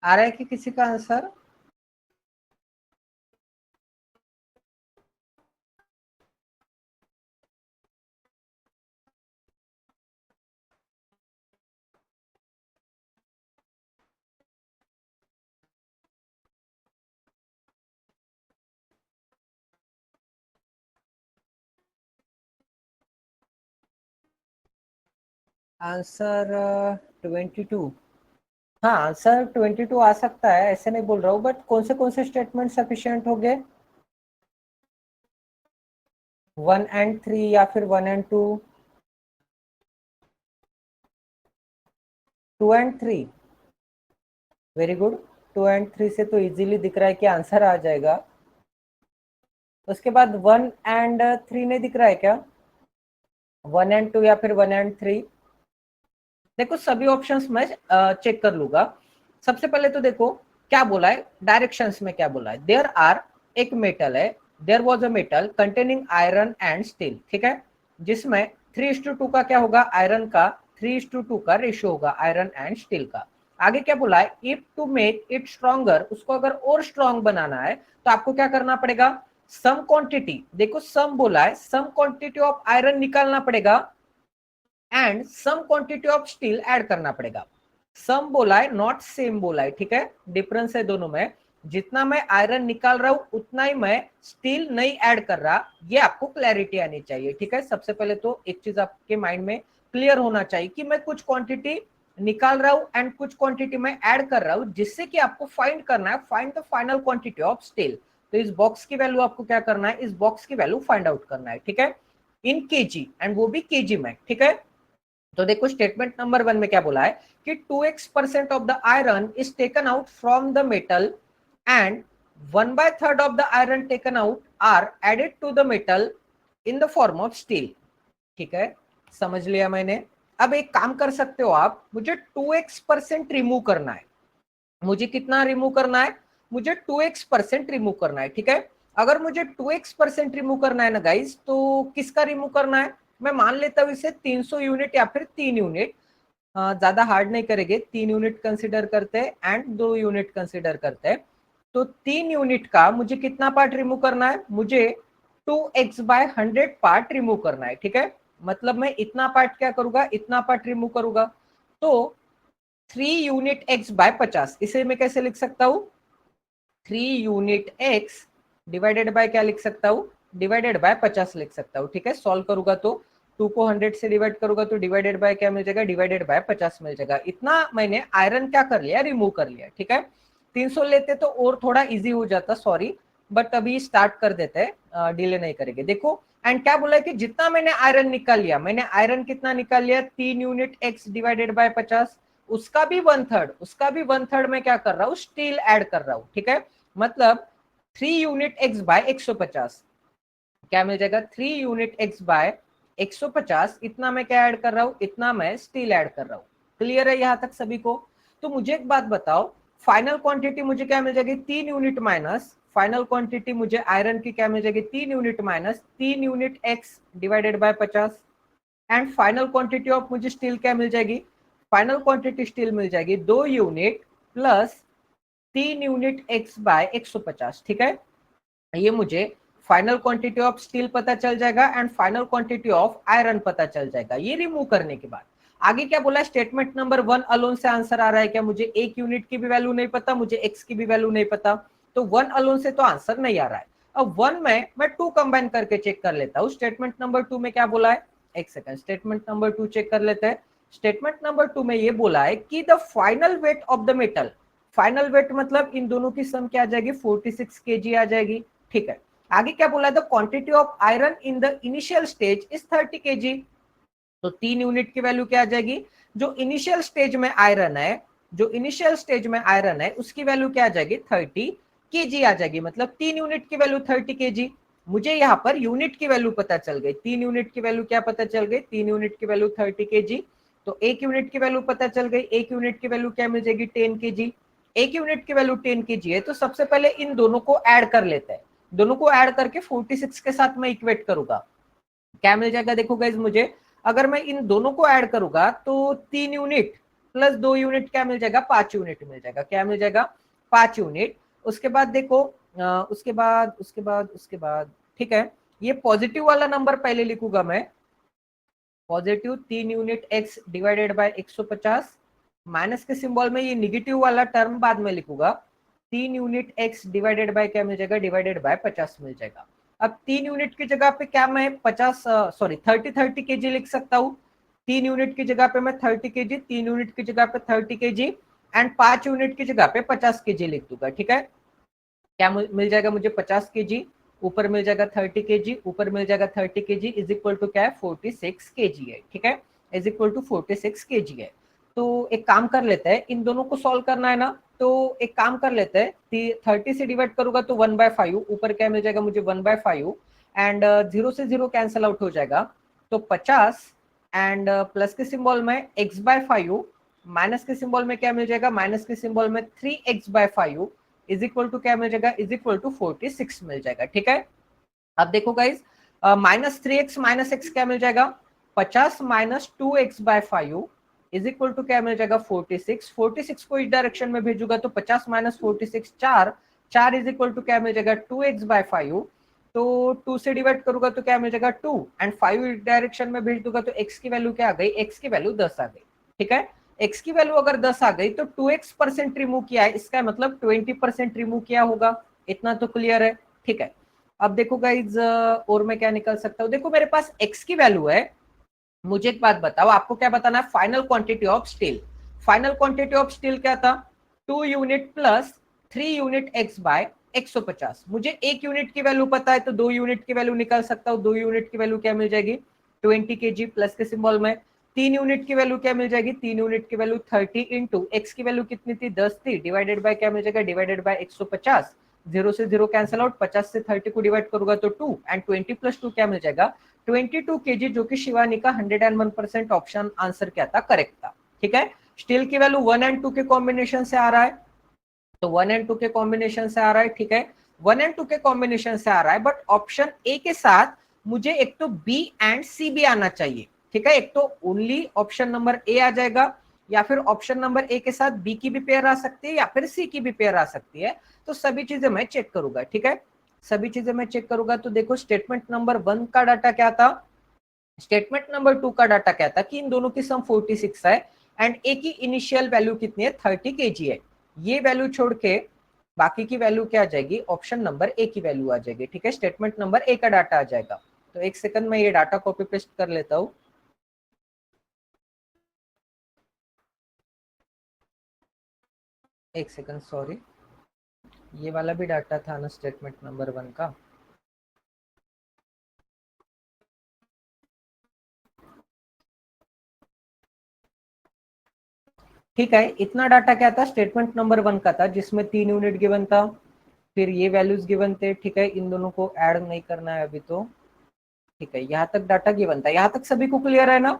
आ रहा है कि किसी का आंसर? आंसर 22। हाँ, आंसर 22 आ सकता है, ऐसे नहीं बोल रहा हूँ, बट कौन से स्टेटमेंट सफिशिएंट हो गए? 1 and 3 या फिर 1 and 2? 2 and 3। Very good. 2 and 3 से तो इजीली दिख रहा है कि आंसर आ जाएगा। उसके बाद 1 and 3 नहीं दिख रहा है क्या? 1 and 2 या फिर 1 and 3? देखो सभी ऑप्शंस मैं चेक कर लूंगा। सबसे पहले तो देखो क्या बोला है, डायरेक्शंस में क्या बोला है। देयर आर, एक मेटल है, there was a metal containing iron and steel, ठीक है, जिसमें 3:2 का क्या होगा, आयरन का 3:2 का रेशियो होगा आयरन एंड स्टील का। आगे क्या बोला है, if two make it stronger, उसको अगर और स्ट्रॉन्ग बनाना है तो आपको क्या करना पड़ेगा, सम क्वांटिटी, देखो सम बोला है, सम क्वांटिटी ऑफ आयरन निकालना पड़ेगा and some quantity of steel add करना पड़ेगा। सम बोला है, नॉट सेम बोला है, ठीक है, डिफरेंस है दोनों में। जितना मैं आयरन निकाल रहा हूं उतना ही मैं स्टील नहीं ऐड कर रहा, ये आपको क्लैरिटी आनी चाहिए, ठीक है। सबसे पहले तो एक चीज आपके माइंड में क्लियर होना चाहिए कि मैं कुछ क्वांटिटी निकाल रहा हूं एंड कुछ क्वांटिटी में ऐड कर रहा हूं, जिससे कि आपको फाइंड करना है, find the final quantity of steel. तो इस बॉक्स की वैल्यू आपको क्या करना है, इस बॉक्स की वैल्यू फाइंड आउट करना है, ठीक है, इन केजी, एंड वो भी केजी में, ठीक है। तो देखो स्टेटमेंट नंबर 1 में क्या बोला है कि 2x% of the iron is taken out from the metal and 1/3 of the iron taken out are added to the metal in the form of steel, ठीक है, समझ लिया मैंने। अब एक काम कर सकते हो आप, मुझे 2x% रिमूव करना है, मुझे कितना रिमूव करना है, मुझे 2x% रिमूव करना है, ठीक है। अगर मुझे 2x% रिमूव करना है ना गाइस, तो किसका रिमूव करना है, मैं मान लेता हूं इसे 300 यूनिट या फिर 3 यूनिट, ज्यादा हार्ड नहीं करेंगे, 3 यूनिट कंसिडर करते हैं एंड 2 यूनिट कंसिडर करते हैं। तो 3 यूनिट का मुझे कितना पार्ट रिमूव करना है, मुझे 2x/100 पार्ट रिमूव करना है, ठीक है। मतलब मैं इतना पार्ट क्या करूंगा, इतना पार्ट रिमूव करूंगा। तो 3 यूनिट x/50, इसे मैं कैसे लिख सकता हूँ, 3 यूनिट x डिवाइडेड बाय क्या लिख सकता हूँ, डिवाइडेड बाय 50 लिख सकता हूँ, ठीक है। सॉल्व करूंगा तो 2 को 100 से डिवाइड करूंगा तो डिवाइडेड बाय क्या मिल जाएगा, डिवाइडेड बाय 50 मिल जाएगा। इतना मैंने आयरन क्या कर लिया, रिमूव कर लिया, ठीक है। 300 लेते तो और थोड़ा इजी हो जाता, सॉरी, बट अभी स्टार्ट कर देते हैं, डिले नहीं करेंगे। देखो एंड क्या बोला है कि जितना मैंने आयरन निकाल लिया, मैंने आयरन कितना निकाल लिया, 3 यूनिट x डिवाइडेड बाय 50, उसका भी 1/3, उसका भी 1/3 में क्या कर रहा हूँ, स्टील ऐड कर रहा हूँ, ठीक है। मतलब 3 यूनिट x/150 क्या मिल जाएगा, 3 यूनिट x/150, इतना मैं क्या ऐड कर रहा हूँ, इतना मैं स्टील ऐड कर रहा हूँ। क्लियर है यहाँ तक सभी को? तो मुझे एक बात बताओ, फाइनल क्वांटिटी मुझे क्या मिल जाएगी, 3 यूनिट माइनस, फाइनल क्वांटिटी मुझे आयरन की क्या मिल जाएगी, 3 unit minus 3 unit x divided by 50 and final quantity of मुझे स्टील क्या मिल जाएगी, फाइनल क्वांटिटी स्टील मिल जाएगी 2 यूनिट प्लस 3 यूनिट x/150, ठीक है। ये मुझे फाइनल क्वांटिटी ऑफ स्टील पता चल जाएगा and final quantity of iron पता चल जाएगा, ये रिमूव करने के बाद। आगे क्या बोला, स्टेटमेंट नंबर 1 अलोन से आंसर आ रहा है क्या, मुझे 1 यूनिट की भी वैल्यू नहीं पता, मुझे x की भी वैल्यू नहीं पता, तो 1 अलोन से तो आंसर नहीं आ रहा है। अब 1 में मैं 2 कंबाइन करके चेक कर लेता हूँ, स्टेटमेंट नंबर 2 में क्या बोला है, एक सेकंड, स्टेटमेंट नंबर 2 चेक कर लेते हैं। स्टेटमेंट नंबर 2 में ये बोला है कि the final weight of the metal, final wait मतलब इन दोनों की सम क्या आ जाएगी, 46 kg आ जाएगी, ठीक है। आगे क्या बोला है, the quantity of iron in the initial stage is 30 kg, तो 3 यूनिट की वैल्यू क्या आ जाएगी, जो इनिशियल स्टेज में आयरन है, जो इनिशियल स्टेज में आयरन है उसकी वैल्यू क्या आ जाएगी, 30 kg आ जाएगी। मतलब 3 यूनिट की वैल्यू 30 kg, मुझे यहाँ पर यूनिट की वैल्यू पता चल गई, 3 यूनिट की वैल्यू क्या पता चल गई, 3 यूनिट की वैल्यू 30 kg। तो 1 यूनिट की वैल्यू पता चल गई, 1 यूनिट की वैल्यू क्या मिल जाएगी, 10 kg। 1 यूनिट की वैल्यू 10 kg है, तो सबसे पहले इन दोनों को ऐड कर लेते हैं, दोनों को ऐड करके 46 के साथ मैं इक्वेट करूंगा, क्या मिल जाएगा, देखो गाइस मुझे, अगर मैं इन दोनों को ऐड करूंगा तो 3 यूनिट प्लस 2 यूनिट क्या मिल जाएगा, 5 यूनिट मिल जाएगा। क्या मिल जाएगा, 5 यूनिट। उसके बाद देखो उसके बाद ठीक है, ये पॉजिटिव वाला नंबर पहले लिखूंगा मैं, positive 3 unit x divided by 150, minus के सिंबल में ये निगेटिव वाला टर्म बाद में लिखूंगा, 3 यूनिट x डिवाइडेड बाय क्या मिल जाएगा, डिवाइडेड बाय 50 मिल जाएगा। अब 3 यूनिट की जगह पे क्या मैं 30 केजी लिख सकता हूँ। 3 यूनिट की जगह पे मैं 30 केजी, 3 यूनिट की जगह पे 30 केजी एंड 5 यूनिट की जगह पे 50 केजी लिख दूंगा। ठीक है, क्या मिल जाएगा मुझे, 50 केजी, ऊपर मिल जाएगा 30 केजी, ऊपर मिल जाएगा 30 केजी, इज इक्वल टू क्या है, 46 केजी है। ठीक है, इज इक्वल टू 46 केजी है। तो एक काम कर लेते हैं, इन दोनों को सॉल्व करना है ना, तो एक काम कर लेते हैं, 30 से डिवाइड करूंगा तो 1/5, ऊपर क्या मिल जाएगा मुझे 1/5 एंड 0 से 0 कैंसिल आउट हो जाएगा, तो 50 एंड प्लस के सिंबल में x/5, माइनस के सिंबल में क्या मिल जाएगा, माइनस के सिंबल में 3x/5 इज इक्वल टू क्या मिल जाएगा, इज इक्वल टू 46 मिल जाएगा। ठीक है, अब देखो गाइस, -3x माइनस एक्स क्या मिल जाएगा, 50 minus 2x/5 is equal to क्या मिल जाएगा, 46। 46 को इस डायरेक्शन में भेजूंगा तो 50 माइनस 46 4 इज इक्वल टू क्या मिल जाएगा, 2x/5। तो 2 से डिवाइड करूंगा तो क्या मिल जाएगा 2 एंड 5 इस डायरेक्शन में भेज दूंगा तो x की वैल्यू क्या आ गई, x की वैल्यू 10 आ गई। ठीक है, x की वैल्यू अगर 10 आ गई तो 2x% रिमूव किया है, इसका मतलब 20% रिमूव किया होगा। इतना तो क्लियर है। ठीक है, अब देखो गाइज, और मैं क्या निकाल सकता हूँ, देखो मेरे पास x की वैल्यू है, मुझे एक बात बताओ, आपको क्या बताना है, final quantity of steel. Final quantity of steel क्या था, 2 unit plus 3 unit x by 150। मुझे 1 यूनिट की वैल्यू पता है तो 2 यूनिट की वैल्यू निकाल सकता हूँ। 2 यूनिट की वैल्यू क्या मिल जाएगी, 20 केजी, प्लस के सिंबल में 3 यूनिट की वैल्यू क्या मिल जाएगी, 3 यूनिट की वैल्यू 30 इंटू एक्स की वैल्यू कितनी थी, 10 थी, डिवाइडेड बाय क्या मिल जाएगा, डिवाइडेड बाय 150। 0 से 0 कैंसिल आउट, 50 से 30 को डिवाइड करूंगा तो 2 एंड 20 प्लस 2 क्या मिल जाएगा, 22 केजी, जो कि शिवानी का 101% ऑप्शन आंसर क्या था, करेक्ट था। ठीक है, स्टील की वैल्यू 1 एंड 2 के कॉम्बिनेशन से आ रहा है, तो 1 एंड 2 के कॉम्बिनेशन से आ रहा है। ठीक है, 1 एंड 2 के कॉम्बिनेशन से आ रहा है, बट ऑप्शन ए के साथ मुझे एक तो बी एंड सी भी आना चाहिए। ठीक है, एक तो ओनली ऑप्शन नंबर ए आ जाएगा, या फिर ऑप्शन नंबर ए के साथ बी की भी पेयर आ सकती है, या फिर सी की भी पेयर आ सकती है। तो सभी चीजें मैं चेक करूंगा। ठीक है, सभी चीजें मैं चेक करूंगा। तो देखो, स्टेटमेंट नंबर 1 का डाटा क्या था, स्टेटमेंट नंबर 2 का डाटा क्या था कि इन दोनों की सम 46 है एंड ए की इनिशियल वैल्यू कितनी है, 30 केजी है। ये वैल्यू छोड़ के बाकी की वैल्यू क्या आ जाएगी, ऑप्शन नंबर ए की वैल्यू आ जाएगी। ठीक है, स्टेटमेंट नंबर ए का डाटा आ जाएगा। तो एक सेकंड में ये डाटा कॉपी पेस्ट कर लेता हूं। एक सेकंड, सॉरी, ये वाला भी डाटा था ना स्टेटमेंट नंबर 1 का। ठीक है, इतना डाटा क्या था, स्टेटमेंट नंबर 1 का था, जिसमें 3 यूनिट गिवन था, फिर ये वैल्यूज गिवन थे। ठीक है, इन दोनों को ऐड नहीं करना है अभी तो। ठीक है, यहाँ तक डाटा गिवन था, यहाँ तक सभी को क्लियर है ना।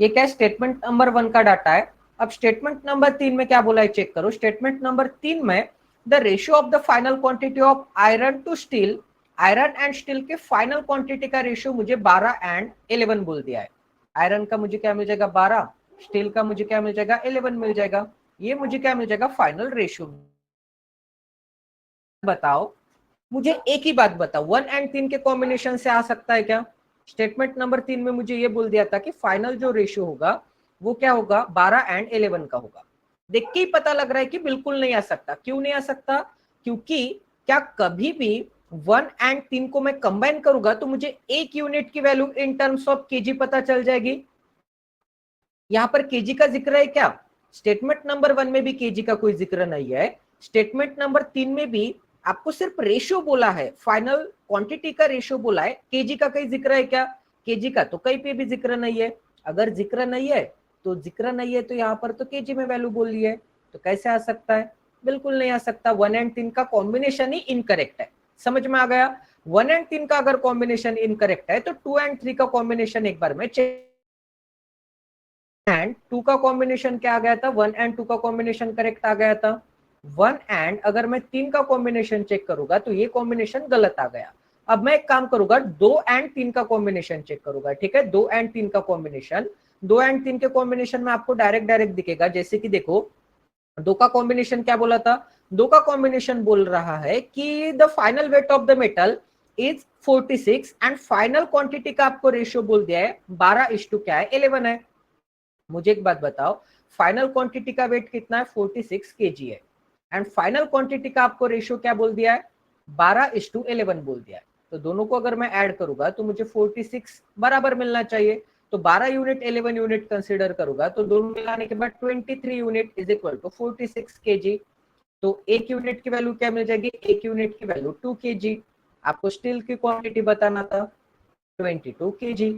ये क्या, स्टेटमेंट नंबर 1 का डाटा है। अब स्टेटमेंट नंबर 3 में क्या बोला है, चेक करो। स्टेटमेंट नंबर 3 में the ratio of the final quantity of iron to steel, iron and steel के फाइनल क्वांटिटी का रेशियो मुझे 12 एंड 11 बोल दिया है। आयरन का मुझे क्या मिल जाएगा, 12, स्टील का मुझे क्या मिल जाएगा, 11 मिल जाएगा। ये मुझे क्या मिल जाएगा, फाइनल रेशियो। बताओ, मुझे एक ही बात बताओ, 1 एंड 3 के कॉम्बिनेशन से आ सकता है क्या। स्टेटमेंट नंबर 3 में मुझे ये बोल दिया था कि फाइनल जो रेशियो होगा वो क्या होगा, 12 एंड 11 का होगा। देख के ही पता लग रहा है कि बिल्कुल नहीं आ सकता। क्यों नहीं आ सकता, क्योंकि क्या कभी भी 1 एंड 3 को मैं कंबाइन करूंगा तो मुझे एक यूनिट की value in terms of KG पता चल जाएगी। यहां पर केजी का जिक्र है क्या, स्टेटमेंट नंबर 1 में भी केजी का कोई जिक्र नहीं है। स्टेटमेंट नंबर 3 में भी आपको सिर्फ रेशियो बोला है, फाइनल क्वांटिटी का रेशियो बोला है, केजी का कहीं जिक्र है क्या, केजी का तो कहीं पे भी जिक्र नहीं है। अगर जिक्र नहीं है तो यहाँ पर तो केजी में वैल्यू बोल ली है, तो कैसे आ सकता है, बिल्कुल नहीं आ सकता। 1 एंड 3 का कॉम्बिनेशन ही इनकरेक्ट है। समझ में आ गया, 1 एंड 3 का अगर कॉम्बिनेशन इनकरेक्ट है तो 2 एंड 3 का कॉम्बिनेशन एक बार में चेक। एंड 2 का कॉम्बिनेशन क्या आ गया था, 1 एंड 2 का कॉम्बिनेशन करेक्ट आ गया था। 1 एंड अगर मैं 3 का कॉम्बिनेशन चेक करूंगा तो ये कॉम्बिनेशन गलत आ गया। अब मैं एक काम करूंगा, 2 एंड 3 का कॉम्बिनेशन चेक करूंगा। ठीक है, 2 एंड 3 का कॉम्बिनेशन, 2 एंड 3 के कॉम्बिनेशन में आपको डायरेक्ट दिखेगा, जैसे कि देखो 2 का कॉम्बिनेशन क्या बोला था, 2 का कॉम्बिनेशन बोल रहा है कि the final weight of the metal is 46 and final quantity का आपको रेशियो बोल दिया है 12 क्या है 11 है। मुझे एक बात बताओ, फाइनल क्वांटिटी का वेट कितना है 46 केजी है एंड फाइनल क्वांटिटी का आपको रेशियो क्या बोल दिया है 12:11 बोल दिया है। तो दोनों को अगर मैं ऐड करूंगा तो मुझे 46 बराबर मिलना चाहिए, तो 12 यूनिट 11 यूनिट कंसीडर करूंगा तो दोनों मिलाने के बाद 23 unit is equal to 46 kg. तो एक यूनिट की वैल्यू क्या मिल जाएगी, एक यूनिट की वैल्यू 2 केजी। आपको स्टील की क्वांटिटी बताना था 22 केजी।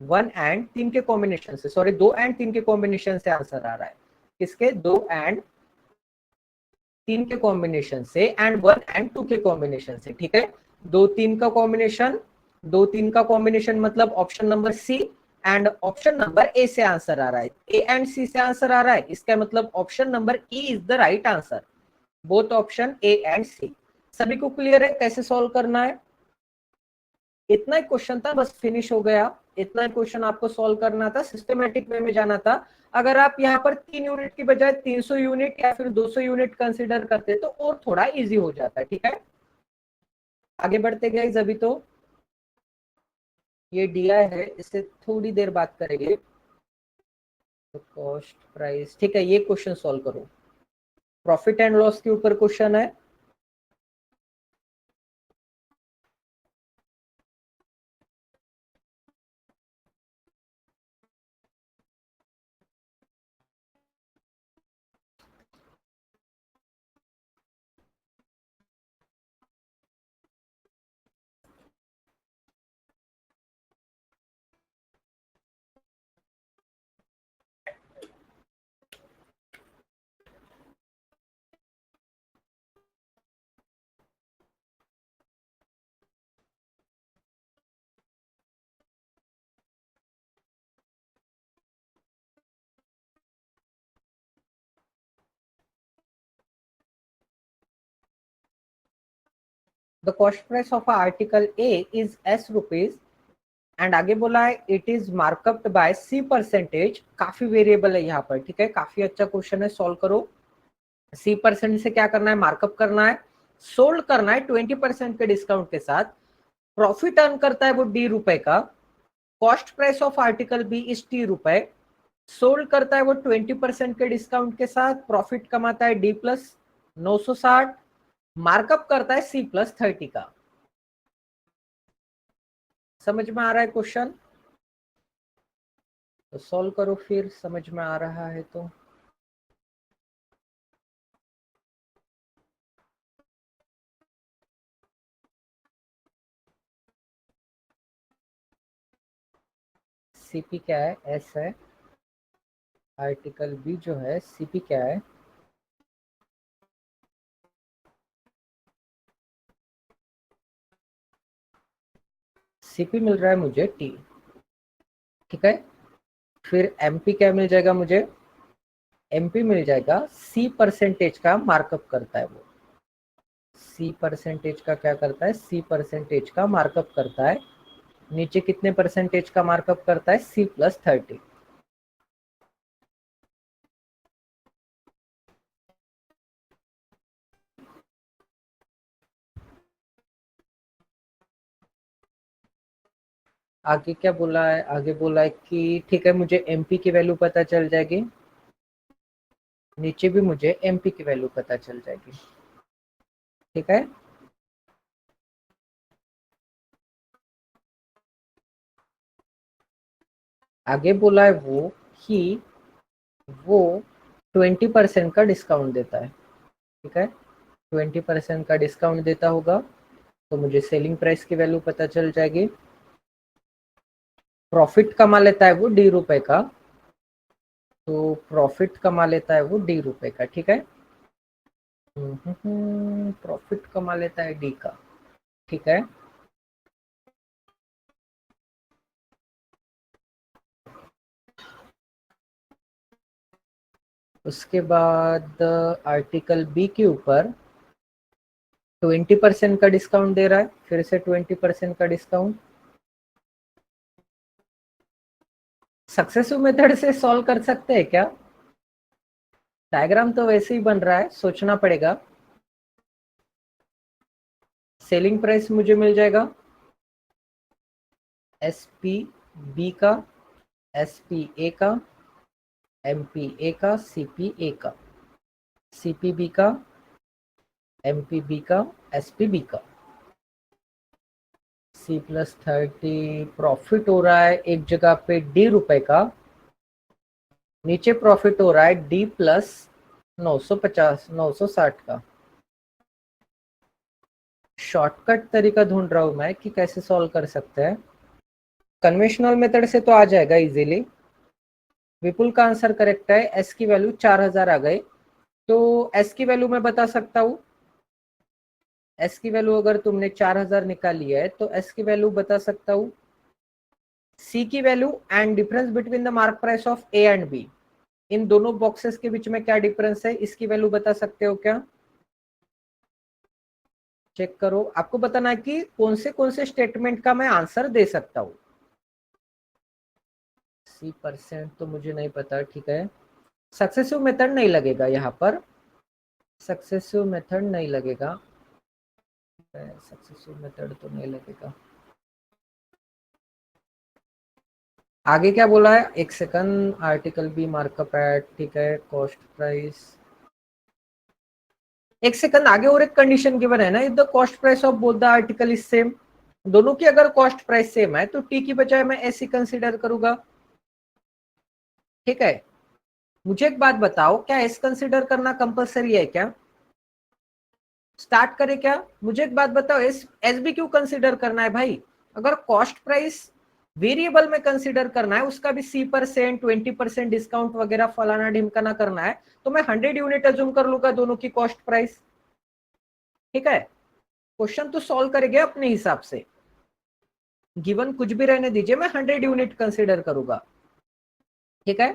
1 एंड 3 के कॉम्बिनेशन से, सॉरी 2 एंड 3 के कॉम्बिनेशन से आंसर आ रहा है, किसके 2 एंड 3 के कॉम्बिनेशन से एंड 1 एंड 2 के कॉम्बिनेशन से। ठीक है, 2 3 का कॉम्बिनेशन, 2 3 का कॉम्बिनेशन मतलब option number C and option number A से आंसर आ रहा है, ए एंड सी से आंसर आ रहा है, इसका मतलब option number E is the right answer, both option A and C. सभी को क्लियर है कैसे सॉल्व करना है? इतना ही क्वेश्चन था, बस फिनिश हो गया। इतना ही क्वेश्चन आपको सॉल्व करना था, सिस्टमेटिक वे में जाना था। अगर आप यहाँ पर 3 यूनिट की बजाय 300 यूनिट या फिर 200 यूनिट कंसिडर करते तो और थोड़ा इजी हो जाता है। ठीक है, आगे बढ़ते गए। अभी तो ये दिया है, इससे थोड़ी देर बात करेंगे। तो कॉस्ट प्राइस, ठीक है, ये क्वेश्चन सॉल्व करो। प्रॉफिट एंड लॉस के ऊपर क्वेश्चन है। The cost price of article A is S rupees and आगे बोला है it is markup by C percentage. काफी वेरिएबल है यहाँ पर। ठीक है, काफी अच्छा क्वेश्चन है, सॉल्व करो। सी परसेंट से क्या करना है, मार्कअप करना है, सोल्ड करना है 20% के डिस्काउंट के साथ। प्रॉफिट अर्न करता है वो डी रुपए का। Cost price of article B is T रुपए। सोल्ड करता है वो 20% के डिस्काउंट के साथ। प्रॉफिट कमाता है डी प्लस 960। मार्कअप करता है सी प्लस 30 का। समझ में आ रहा है क्वेश्चन? तो सॉल्व करो फिर, समझ में आ रहा है तो। सीपी क्या है, एस है। आर्टिकल बी जो है सीपी क्या है, सीपी मिल रहा है मुझे टी। ठीक है, फिर एमपी क्या मिल जाएगा मुझे, एमपी मिल जाएगा सी परसेंटेज का मार्कअप करता है वो। सी परसेंटेज का क्या करता है, सी परसेंटेज का मार्कअप करता है। नीचे कितने परसेंटेज का मार्कअप करता है, सी प्लस 30। आगे क्या बोला है, आगे बोला है कि ठीक है मुझे एमपी की वैल्यू पता चल जाएगी, नीचे भी मुझे एमपी की वैल्यू पता चल जाएगी। ठीक है, आगे बोला है वो कि वो 20% का डिस्काउंट देता है। ठीक है, 20% का डिस्काउंट देता होगा तो मुझे सेलिंग प्राइस की वैल्यू पता चल जाएगी। प्रॉफिट कमा लेता है वो डी रुपए का, तो प्रॉफिट कमा लेता है वो डी रुपए का। ठीक है, प्रॉफिट कमा लेता है डी का। ठीक है, उसके बाद आर्टिकल बी के ऊपर 20% का डिस्काउंट दे रहा है, फिर से 20% का डिस्काउंट। सक्सेसिव मेथड से सॉल्व कर सकते हैं क्या? डायग्राम तो वैसे ही बन रहा है, सोचना पड़ेगा। सेलिंग प्राइस मुझे मिल जाएगा एस पी बी का, एस पी ए का, एम पी ए का, सी पी ए का, सी पी बी का, एम पी बी का, एस पी बी का। C+30 प्रॉफिट हो रहा है एक जगह पे ₹D का, नीचे प्रॉफिट हो रहा है D प्लस 950 960 का। शॉर्टकट तरीका ढूंढ रहा हूं मैं कि कैसे सॉल्व कर सकते हैं। कन्वेंशनल मेथड से तो आ जाएगा इजीली। विपुल का आंसर करेक्ट है, एस की वैल्यू 4000 आ गई। तो एस की वैल्यू मैं बता सकता हूँ। एस की वैल्यू अगर तुमने 4000 निकाली है तो एस की वैल्यू बता सकता हूँ। सी की value and difference between the mark price of A and B, इन दोनों बॉक्सेस के बीच में क्या डिफरेंस है, इसकी वैल्यू बता सकते हो क्या? चेक करो, आपको बताना है कि कौन से स्टेटमेंट का मैं आंसर दे सकता हूं। C% तो मुझे नहीं पता, ठीक है। सक्सेसिव मेथड नहीं लगेगा यहाँ पर, सक्सेसिव मेथड नहीं लगेगा, सक्सेसिव मेथड तो नहीं लगेगा। आगे क्या बोला है, एक second. Article B markup at, ठीक है। कॉस्ट प्राइस, एक सेकंड आगे और एक कंडीशन गिवन है ना, if the cost price of both the article is same. दोनों की अगर कॉस्ट प्राइस सेम है तो टी की बजाय मैं ऐसी कंसीडर करूंगा, ठीक है। मुझे एक बात बताओ, क्या एस कंसीडर करना कंपलसरी है क्या? स्टार्ट करें क्या? मुझे एक बात बताओ, एस एस बी क्यों कंसीडर करना है भाई? अगर कॉस्ट प्राइस वेरिएबल में कंसीडर करना है, उसका भी C% 20% डिस्काउंट वगैरह फलाना ढिमकाना करना है, तो मैं 100 यूनिट अज्यूम कर लूंगा दोनों की कॉस्ट प्राइस, ठीक है। क्वेश्चन तो सॉल्व करेंगे अपने हिसाब से, गिवन कुछ भी रहने दीजिए, मैं 100 यूनिट कंसीडर करूंगा, ठीक है।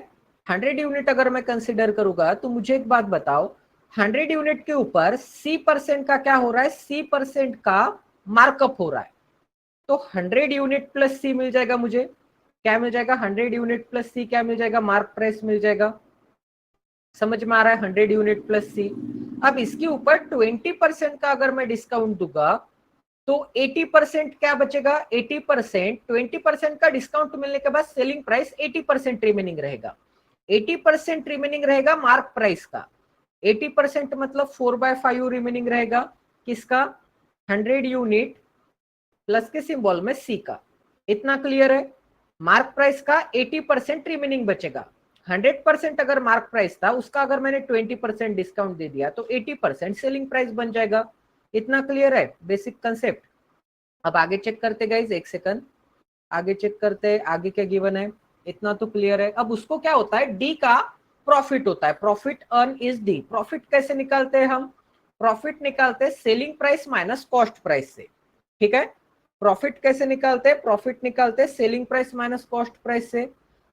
100 यूनिट अगर मैं कंसीडर करूंगा तो मुझे एक बात बताओ, 100 यूनिट के ऊपर C% का क्या हो रहा है? C% का मार्कअप हो रहा है। तो 100 यूनिट प्लस C मिल जाएगा मुझे, क्या मिल जाएगा? 100 यूनिट प्लस C क्या मिल जाएगा? मार्क प्राइस मिल जाएगा। समझ में आ रहा है? 100 यूनिट प्लस C। अब इसके ऊपर 20% का अगर मैं डिस्काउंट दूंगा तो 80% क्या बचेगा? 80%, 20% का डिस्काउंट मिलने के बाद सेलिंग प्राइस 80% रिमेनिंग रहेगा। 80% रिमेनिंग रहेगा मार्क प्राइस का। 80% मतलब 4/5 रिमेनिंग रहेगा किसका? 100 यूनिट प्लस के सिंबल में C का। इतना क्लियर है? मार्क प्राइस का 80% रिमेनिंग बचेगा। 100% अगर मार्क प्राइस था, उसका अगर मैंने 20% डिस्काउंट दे दिया तो 80% सेलिंग प्राइस बन जाएगा। इतना क्लियर है बेसिक कंसेप्ट? अब आगे चेक करते गाइस, एक सेकंड आगे चेक करते हैं, आगे क्या गिवन है। इतना तो क्लियर है। अब उसको क्या होता है, डी का प्रॉफिट होता है, profit earn is D. Profit कैसे निकालते हैं हम? प्रॉफिट निकालते हैं selling price minus cost price से, ठीक है। प्रॉफिट कैसे निकालते हैं? प्रॉफिट निकालते हैं selling price minus cost price से।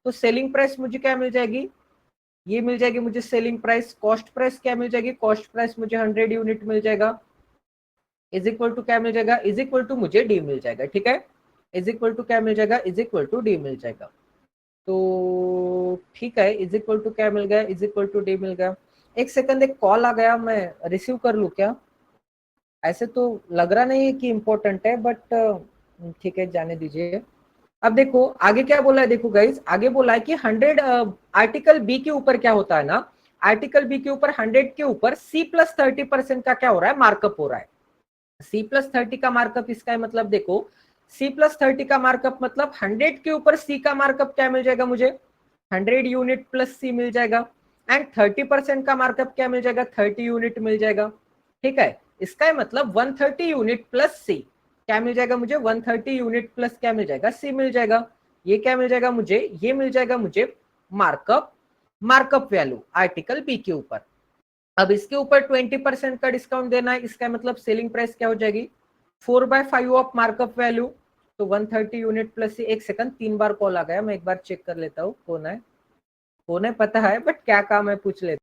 तो सेलिंग प्राइस मुझे क्या मिल जाएगी? ये मिल जाएगी मुझे सेलिंग प्राइस। कॉस्ट प्राइस क्या मिल जाएगी? कॉस्ट प्राइस मुझे 100 यूनिट मिल जाएगा। इज इक्वल टू क्या मिल जाएगा? इज इक्वल टू मुझे डी मिल जाएगा, ठीक है। इज इक्वल टू क्या मिल जाएगा? इज इक्वल टू डी मिल जाएगा। तो ठीक है, इज इक्वल टू क्या मिल गया? इज इक्वल टू डी मिल गया। एक सेकंड, एक कॉल आ गया, मैं रिसीव कर लूं क्या? ऐसे तो लग रहा नहीं है कि इम्पोर्टेंट है, बट ठीक है, जाने दीजिए। अब देखो आगे क्या बोला है, देखो गाइज आगे बोला है कि 100 आर्टिकल बी के ऊपर क्या होता है ना, आर्टिकल बी के ऊपर 100 के ऊपर C+30% का क्या हो रहा है? मार्कअप हो रहा है। C+30 का मार्कअप इसका है, मतलब देखो C+30 का मार्कअप मतलब 100 के ऊपर C का मार्कअप क्या मिल जाएगा मुझे? 100 यूनिट प्लस C मिल जाएगा। एंड 30% का मार्कअप क्या मिल जाएगा? 30 यूनिट मिल जाएगा, ठीक है। इसका है मतलब 130 यूनिट प्लस C क्या मिल जाएगा मुझे? 130 यूनिट प्लस क्या मिल जाएगा? C मिल जाएगा। ये क्या मिल जाएगा मुझे? ये मिल जाएगा मुझे markup, markup value article B के ऊपर। अब इसके ऊपर 20% का डिस्काउंट देना है, इसका मतलब सेलिंग प्राइस क्या हो जाएगी? 4/5 ऑफ मार्कअप वैल्यू, तो 130 यूनिट प्लस। एक सेकंड, 3 बार कॉल आ गया, मैं एक बार चेक कर लेता हूँ कौन है। कौन है पता है, बट क्या काम है पूछ लेता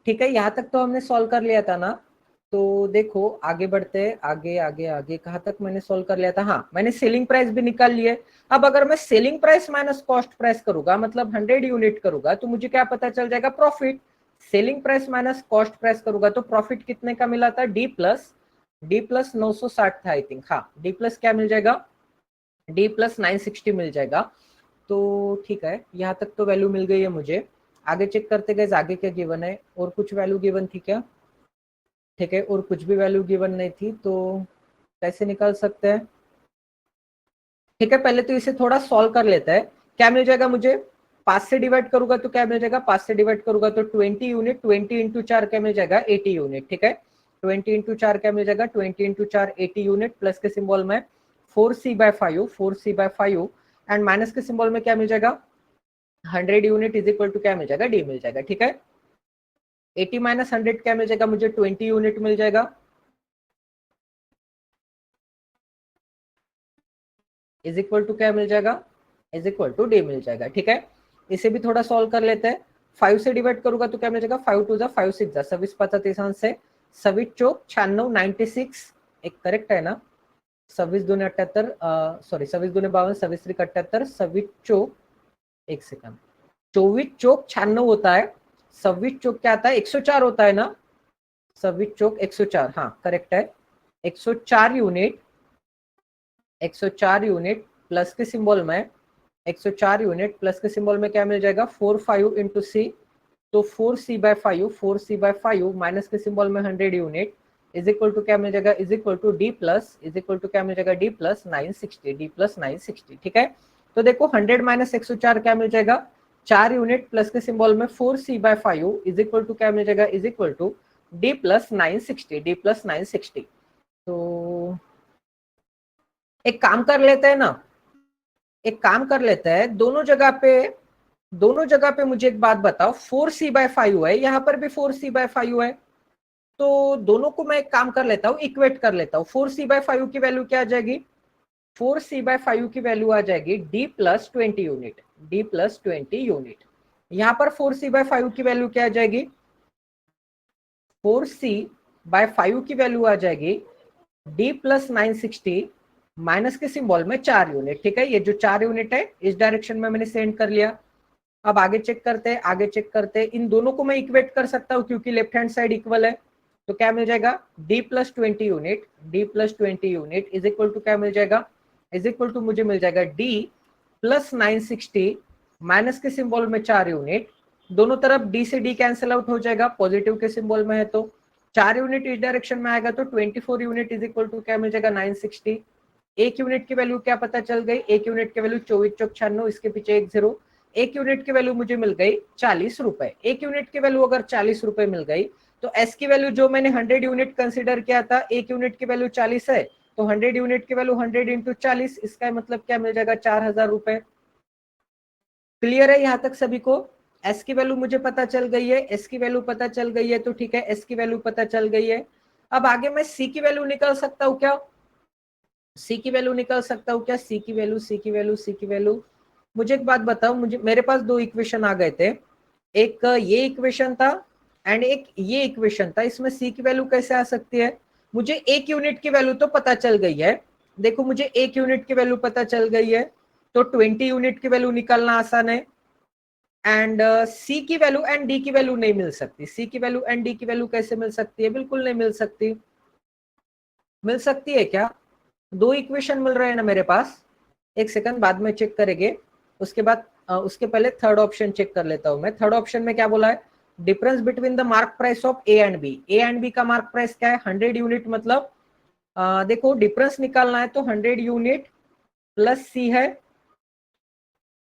ठीक है, यहाँ तक तो हमने सॉल्व कर लिया था ना। तो देखो आगे बढ़ते हैं, आगे आगे आगे कहाँ तक मैंने सॉल्व कर लिया था। हाँ, मैंने सेलिंग प्राइस भी निकाल लिए। अब अगर मैं selling price minus cost price करूंगा, मतलब 100 यूनिट करूंगा, तो मुझे क्या पता चल जाएगा, profit. Selling price minus cost price करूंगा तो प्रॉफिट कितने का मिला था, डी प्लस 960 था आई थिंक। हाँ, डी प्लस क्या मिल जाएगा, डी प्लस 960 मिल जाएगा। तो ठीक है, यहाँ तक तो वैल्यू मिल गई है मुझे। आगे चेक करते गए आगे क्या गिवन है, और कुछ वैल्यू गिवन थी क्या। ठीक है, और कुछ भी वैल्यू गिवन नहीं थी, तो कैसे निकाल सकते हैं। ठीक है, पहले तो इसे थोड़ा सॉल्व कर लेते हैं। क्या मिल जाएगा मुझे, 5 से डिवाइड करूंगा तो क्या मिल जाएगा, 5 से डिवाइड करूंगा तो 20 यूनिट, 20 इंटू 4 क्या मिल जाएगा, 80 यूनिट। ठीक है, 20 इंटू 4 क्या मिल जाएगा, 20 इंटू 4 80 यूनिट। प्लस के सिंबल में 4c/5, 4c/5 एंड माइनस के सिंबल में क्या मिल जाएगा, 100 यूनिट इज इक्वल टू क्या मिल जाएगा, डी मिल जाएगा। ठीक है, 80 माइनस 100 क्या मिल जाएगा मुझे, 20 यूनिट मिल जाएगा, इज इक्वल टू क्या मिल जाएगा, इज इक्वल टू डी मिल जाएगा। ठीक है, इसे भी थोड़ा सॉल्व कर लेते हैं। 5 से डिवाइड करूंगा तो क्या मिल जाएगा, 5 टू 5 6 26 5 3 से 26 चौक 96 96 एक करेक्ट है ना, 26 दूने 78, सॉरी 26 दूने 52, 26 त्रिक 78, 26 चौक, एक सेकंड, 24 चौक 96 होता है, 26 चौक क्या आता है, 104 होता है ना, 26 चौक 104, हाँ करेक्ट है, 104 यूनिट, 104 यूनिट प्लस के सिंबल में, 104 यूनिट प्लस के सिंबल में क्या मिल जाएगा, 45 इंटू सी, तो 4c/5, 4c/5 माइनस के सिंबल में 100 यूनिट इज इक्वल टू क्या मिल जाएगा, is equal to D plus, is equal to क्या मिल जाएगा, डी प्लस 960, डी प्लस 960। ठीक है, तो देखो 100 माइनस 104 क्या मिल जाएगा, 4 यूनिट प्लस के सिंबल में 4c/5 इज इक्वल टू क्या मिल जाएगा, is equal to D plus 960, D plus 960। तो एक काम कर लेते हैं ना, एक काम कर लेते हैं, दोनों जगह पे मुझे एक बात बताओ, 4c/5 है, यहाँ पर भी 4c/5 है, तो दोनों को मैं एक काम कर लेता हूँ, इक्वेट कर लेता हूँ। 4c/5 की वैल्यू क्या आ जाएगी, 4c/5 की वैल्यू आ जाएगी D plus 20 unit, D plus 20 unit. यहाँ पर 4c/5 की वैल्यू क्या आ जाएगी, 4c/5 की वैल्यू आ जाएगी डी प्लस 960 माइनस के सिंबल में 4 यूनिट। ठीक है, ये जो 4 यूनिट है इस डायरेक्शन में मैंने सेंड कर लिया। अब आगे चेक करते हैं, आगे चेक करते हैं, इन दोनों को मैं इक्वेट कर सकता हूं क्योंकि लेफ्ट हैंड साइड इक्वल है। तो क्या मिल जाएगा, D plus 20 unit, D plus 20 unit is equal to क्या मिल जाएगा, इज इक्वल टू मुझे मिल जाएगा डी प्लस 960 माइनस के सिंबल में 4 यूनिट, दोनों तरफ डी से डी कैंसिल आउट हो जाएगा, पॉजिटिव के सिंबल में है तो 4 यूनिट इस डायरेक्शन में आएगा, तो 24 यूनिट इज इक्वल टू क्या मिल जाएगा, 960। एक यूनिट की वैल्यू क्या पता चल गई, एक यूनिट की वैल्यू 24 चौक 96, इसके पीछे एक जीरो, एक यूनिट की वैल्यू मुझे मिल गई 40 रुपए। एक यूनिट की वैल्यू अगर 40 रुपए मिल गई तो एस की वैल्यू जो मैंने 100 यूनिट कंसीडर किया था, एक यूनिट की वैल्यू 40 है, तो 100 यूनिट की वैल्यू 100 इंटू 40, इसका मतलब क्या मिल जाएगा, 4000 रुपए। क्लियर है यहाँ तक सभी को, एस की वैल्यू मुझे पता चल गई है, एस की वैल्यू पता चल गई है, तो ठीक है, एस की वैल्यू पता चल गई है। अब आगे मैं सी की वैल्यू निकाल सकता हूँ क्या, सी की वैल्यू निकाल सकता हूँ क्या, सी की वैल्यू, सी की वैल्यू, सी की वैल्यू। मुझे एक बात बताओ, मुझे मेरे पास दो इक्वेशन आ गए थे, एक ये इक्वेशन था एंड एक ये इक्वेशन था, इसमें सी की वैल्यू कैसे आ सकती है, मुझे एक यूनिट की वैल्यू तो पता चल गई है। देखो मुझे एक यूनिट की वैल्यू पता चल गई है, तो 20 यूनिट की वैल्यू निकालना आसान है। एंड सी की वैल्यू एंड डी की वैल्यू नहीं मिल सकती, सी की वैल्यू एंड डी की वैल्यू कैसे मिल सकती है, बिल्कुल नहीं मिल सकती। मिल सकती है क्या, दो इक्वेशन मिल रहे हैं ना मेरे पास, एक सेकंड बाद में चेक करेंगे, उसके बाद उसके पहले थर्ड ऑप्शन चेक कर लेता हूं मैं। थर्ड ऑप्शन में क्या बोला है, difference between the mark price of A and B, A and B का मार्क प्राइस क्या है, 100 यूनिट, मतलब देखो डिफरेंस निकालना है तो 100 यूनिट प्लस सी है,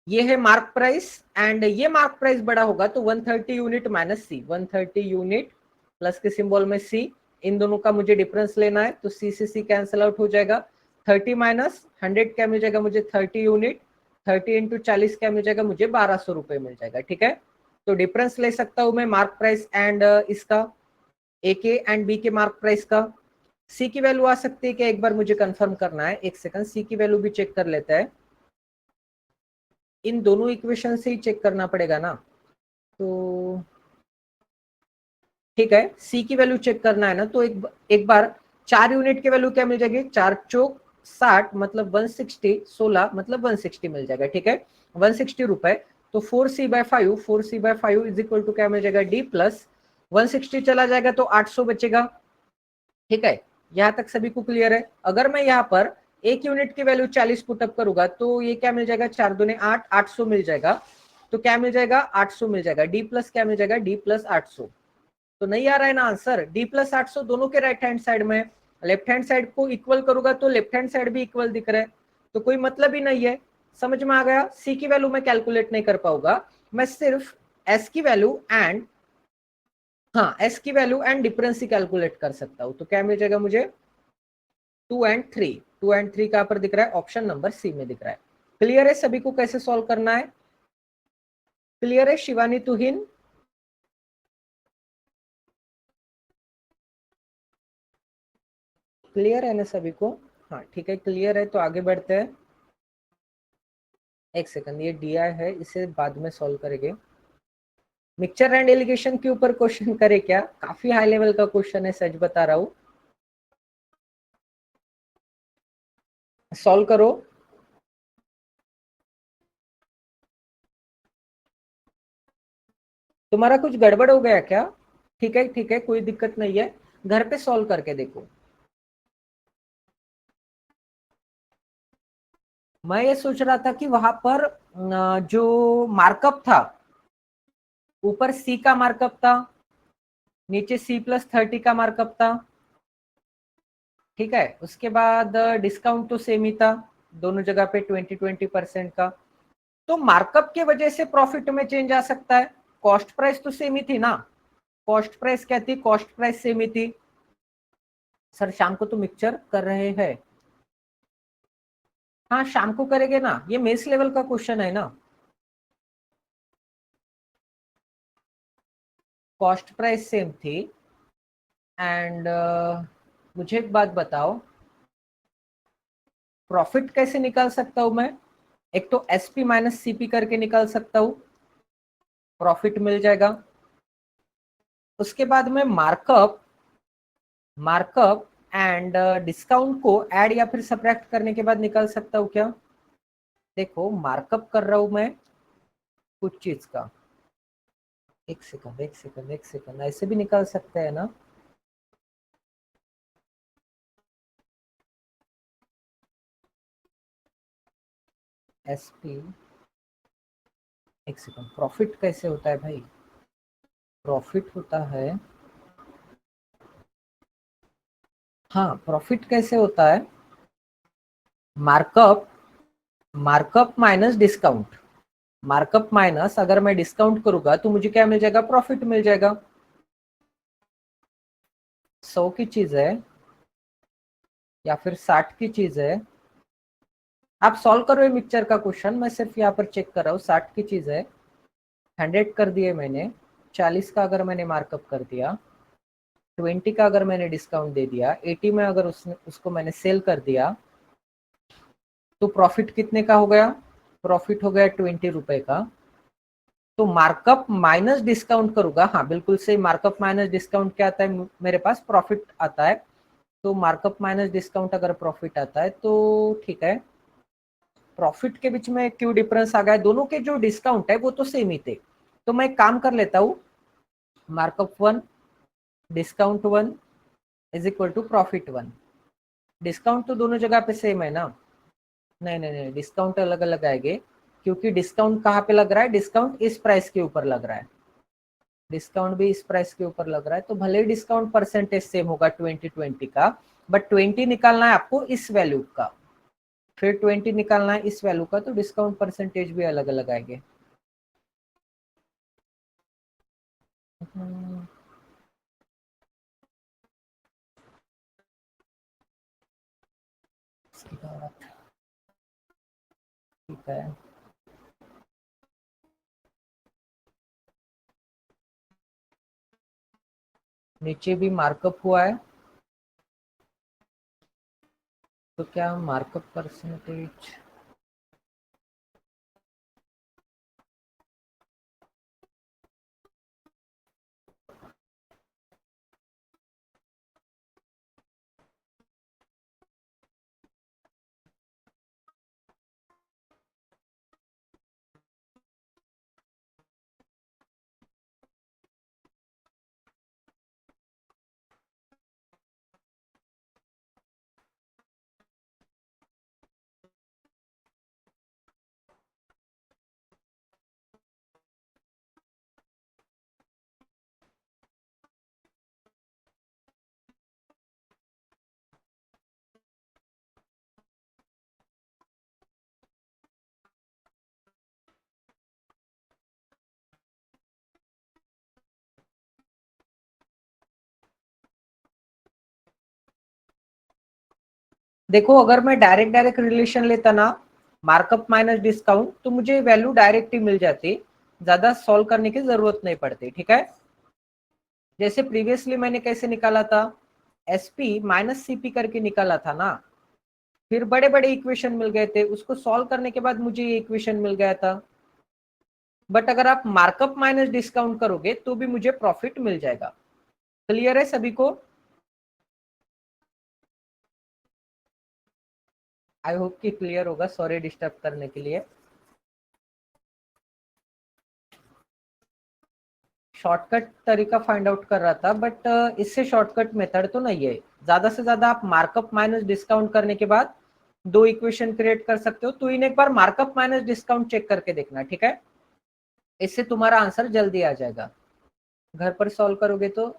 ये है मार्क प्राइस, एंड ये मार्क प्राइस बड़ा होगा तो 130 यूनिट माइनस सी, 130 यूनिट प्लस के सिंबल में सी, इन दोनों का मुझे डिफरेंस लेना है, तो सी से सी कैंसिल आउट हो जाएगा, 30 माइनस 100 क्या मिल जाएगा मुझे, 30 यूनिट, 30 इंटू 40 क्या मिल जाएगा मुझे, 1200 रुपए मिल जाएगा। ठीक है, तो डिफरेंस ले सकता हूं मैं मार्क प्राइस एंड इसका, ए के एंड बी के मार्क प्राइस का। सी की वैल्यू आ सकती है क्या, एक बार मुझे कंफर्म करना है, एक सेकंड, सी की वैल्यू भी चेक कर लेते हैं, इन दोनों इक्वेशन से ही चेक करना पड़ेगा ना, तो ठीक है, सी की वैल्यू चेक करना है ना, तो एक बार 4 यूनिट की वैल्यू क्या मिल जाएगी, 4 चौक 60 मतलब 160, 16 मतलब 160 मिल जाएगा। ठीक है, 160 रुपए। तो 4c/5, 4c/5 is equal to क्या मिल जाएगा, डी प्लस 160 चला जाएगा तो 800 बचेगा। ठीक है, यहां तक सभी को क्लियर है। अगर मैं यहाँ पर एक यूनिट की वैल्यू 40 पुटअप करूंगा तो ये क्या मिल जाएगा, 4 दूने 8, 800 मिल जाएगा। तो क्या मिल जाएगा, 800 मिल जाएगा। डी प्लस क्या मिल जाएगा, डी प्लस 800। तो नहीं आ रहा है ना आंसर, डी प्लस 800 दोनों के राइट हैंड साइड में, लेफ्ट हैंड साइड को इक्वल करूंगा तो लेफ्ट हैंड साइड भी इक्वल दिख रहा है, तो कोई मतलब ही नहीं है। समझ में आ गया। सी की वैल्यू मैं कैलकुलेट नहीं कर पाऊंगा, मैं सिर्फ एस की वैल्यू एंड, हाँ एस की value and difference he calculate कर सकता हूं। तो क्या मिल जाएगा मुझे, 2 and 3, 2 and 3 कहां पर दिख रहा है, ऑप्शन नंबर सी में दिख रहा है। क्लियर है सभी को कैसे सॉल्व करना है, क्लियर है शिवानी तुहिन? क्लियर है ना सभी को? हाँ ठीक है, क्लियर है तो आगे बढ़ते हैं। एक सेकंड, ये डीआई है, इसे बाद में सॉल्व करेंगे। मिक्सचर एंड एलिगेशन के ऊपर क्वेश्चन करे क्या, काफी हाई लेवल का क्वेश्चन है, सच बता रहा हूं। सॉल्व करो। तुम्हारा कुछ गड़बड़ हो गया क्या? ठीक है ठीक है, कोई दिक्कत नहीं है, घर पे सॉल्व करके देखो। मैं ये सोच रहा था कि वहां पर जो मार्कअप था, ऊपर सी का मार्कअप था, नीचे C+30 का मार्कअप था। ठीक है, उसके बाद डिस्काउंट तो सेम ही था, दोनों जगह पे 20-20% का। तो मार्कअप के वजह से प्रॉफिट में चेंज आ सकता है। कॉस्ट प्राइस तो सेम ही थी ना, कॉस्ट प्राइस क्या थी, कॉस्ट प्राइस सेम ही थी। सर शाम को तो मिक्सचर कर रहे हैं, हाँ शाम को करेंगे ना, ये मेस लेवल का क्वेश्चन है ना। कॉस्ट प्राइस सेम थी एंड मुझे एक बात बताओ, प्रॉफिट कैसे निकाल सकता हूं मैं? एक तो एसपी माइनस सीपी करके निकाल सकता हूं, प्रॉफिट मिल जाएगा। उसके बाद में मार्कअप, मार्कअप एंड डिस्काउंट को ऐड या फिर सब्ट्रैक्ट करने के बाद निकाल सकता हूँ क्या? देखो मार्कअप कर रहा हूं मैं कुछ चीज का, एक सेकंड एक सेकंड एक सेकंड, ऐसे भी निकाल सकते हैं ना। एसपी, एक सेकंड, प्रॉफिट कैसे होता है भाई? प्रॉफिट होता है, हाँ प्रॉफिट कैसे होता है, markup, markup minus discount, markup minus अगर मैं डिस्काउंट करूंगा तो मुझे क्या मिल जाएगा, प्रॉफिट मिल जाएगा। 100 की चीज है या फिर 60 की चीज है, आप सॉल्व करो ये मिक्सचर का क्वेश्चन, मैं सिर्फ यहाँ पर चेक कर रहा हूँ। 60 की चीज है, 100 कर दिए मैंने, 40 का अगर मैंने मार्कअप कर दिया, 20 का अगर मैंने डिस्काउंट दे दिया, 80 में अगर उसको मैंने सेल कर दिया, तो प्रॉफिट कितने का हो गया, प्रॉफिट हो गया 20 रुपए का। तो मार्कअप माइनस डिस्काउंट करूंगा, हाँ बिल्कुल सही, मार्कअप माइनस डिस्काउंट क्या आता है मेरे पास, प्रॉफिट आता है। तो मार्कअप माइनस डिस्काउंट अगर प्रॉफिट आता है तो ठीक है। प्रॉफिट के बीच में क्यों डिफरेंस आ गया, दोनों के जो डिस्काउंट है वो तो सेम ही थे। तो मैं एक काम कर लेता हूँ, markup 1 discount 1 is equal to profit 1। Discount तो दोनों जगह पे सेम है ना, नहीं नहीं नहीं, डिस्काउंट अलग अलग आएंगे, क्योंकि डिस्काउंट कहाँ पे लग रहा है, डिस्काउंट इस प्राइस के ऊपर लग रहा है, डिस्काउंट भी इस प्राइस के ऊपर लग रहा है। तो भले ही डिस्काउंट परसेंटेज सेम होगा 20-20 का, बट 20 निकालना है आपको इस वैल्यू का, फिर 20 निकालना है इस वैल्यू का, तो डिस्काउंट परसेंटेज भी अलग अलग आएंगे। ठीक है, नीचे भी मार्कअप हुआ है, तो क्या मार्कअप परसेंटेज, देखो अगर मैं डायरेक्ट डायरेक्ट रिलेशन लेता ना, मार्कअप माइनस डिस्काउंट, तो मुझे वैल्यू डायरेक्ट ही मिल जाती, ज्यादा सॉल्व करने की जरूरत नहीं पड़ती। ठीक है, जैसे प्रीवियसली मैंने कैसे निकाला था, एसपी माइनस सीपी करके निकाला था ना, फिर बड़े बड़े इक्वेशन मिल गए थे, उसको सॉल्व करने के बाद मुझे ये इक्वेशन मिल गया था। बट अगर आप मार्कअप माइनस डिस्काउंट करोगे तो भी मुझे प्रॉफिट मिल जाएगा। क्लियर है सभी को? आई होप कि क्लियर होगा, सॉरी डिस्टर्ब करने के लिए। शॉर्टकट तरीका फाइंड आउट कर रहा था, बट इससे शॉर्टकट मेथड तो नहीं है। ज्यादा से ज्यादा आप मार्कअप माइनस डिस्काउंट करने के बाद दो इक्वेशन क्रिएट कर सकते हो। तो इन एक बार मार्कअप माइनस डिस्काउंट चेक करके देखना, ठीक है? इससे तुम्हारा आंसर जल्दी आ जाएगा। घर पर सॉल्व करोगे तो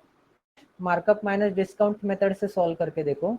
मार्कअप माइनस डिस्काउंट मेथड से सॉल्व करके देखो।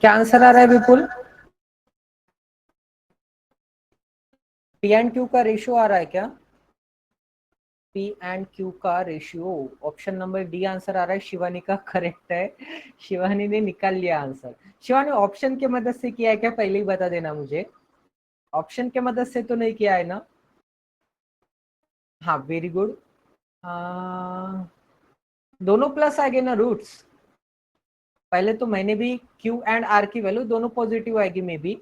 क्या आंसर आ रहा है विपुल? पी एंड क्यू का रेशियो आ रहा है क्या? पी एंड क्यू का ratio, option number D answer आ रहा है। शिवानी का करेक्ट है, शिवानी ने निकाल लिया आंसर। शिवानी ऑप्शन की मदद से किया है क्या, पहले ही बता देना मुझे। ऑप्शन की मदद से तो नहीं किया है ना? हाँ वेरी गुड। दोनों प्लस आ गए ना रूट्स। पहले तो मैंने भी क्यू एंड आर की वैल्यू दोनों पॉजिटिव आएगी मे बी।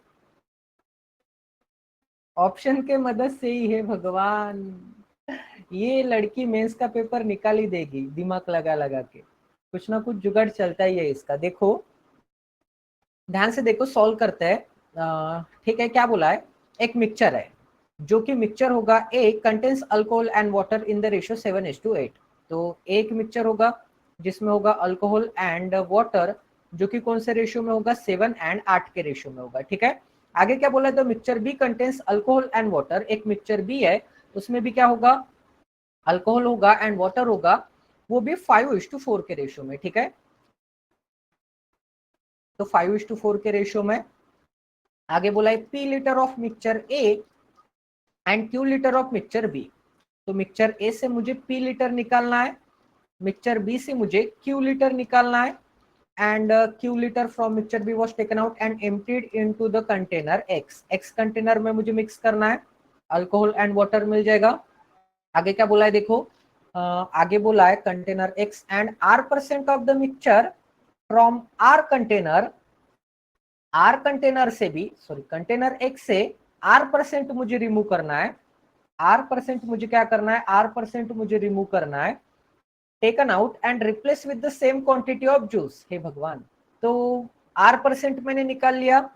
ऑप्शन के मदद से ही है भगवान। ये लड़की मेंस का पेपर निकाल ही देगी दिमाग लगा लगा के। कुछ ना कुछ जुगाड़ चलता ही है इसका। देखो ध्यान से देखो, सॉल्व करते हैं। ठीक है, क्या बोला है? एक मिक्सचर है जो कि मिक्सचर होगा A contains alcohol and water in the ratio 7:8। तो एक मिक्सचर होगा जिसमें होगा अल्कोहल एंड वाटर, जो कि कौन से रेशियो में होगा? 7 एंड 8 के रेशियो में होगा। ठीक है, आगे क्या बोला है? तो mixture B contains alcohol and water, एक मिक्सचर बी है उसमें भी क्या होगा? अल्कोहल होगा एंड वाटर होगा, वो भी 5:4 के रेशियो में। ठीक है, तो 5:4 के रेशियो में। आगे बोला है P litre of mixture A and Q litre of mixture B. तो मिक्सचर ए से मुझे पी लीटर निकालना है, मिक्सचर बी से मुझे क्यू लीटर निकालना है, and Q litre from mixture B was taken out and emptied into the container X. X container में मुझे मिक्स करना है, अल्कोहल एंड वाटर मिल जाएगा। आगे क्या बोला है देखो, आगे बोला है container X and R% of the mixture from R container से भी, सॉरी कंटेनर एक्स से R% मुझे रिमूव करना है। R% मुझे क्या करना है? R% मुझे रिमूव करना है, taken out and replace with the same quantity of juice. हे भगवान, तो R% मैंने निकाल लिया।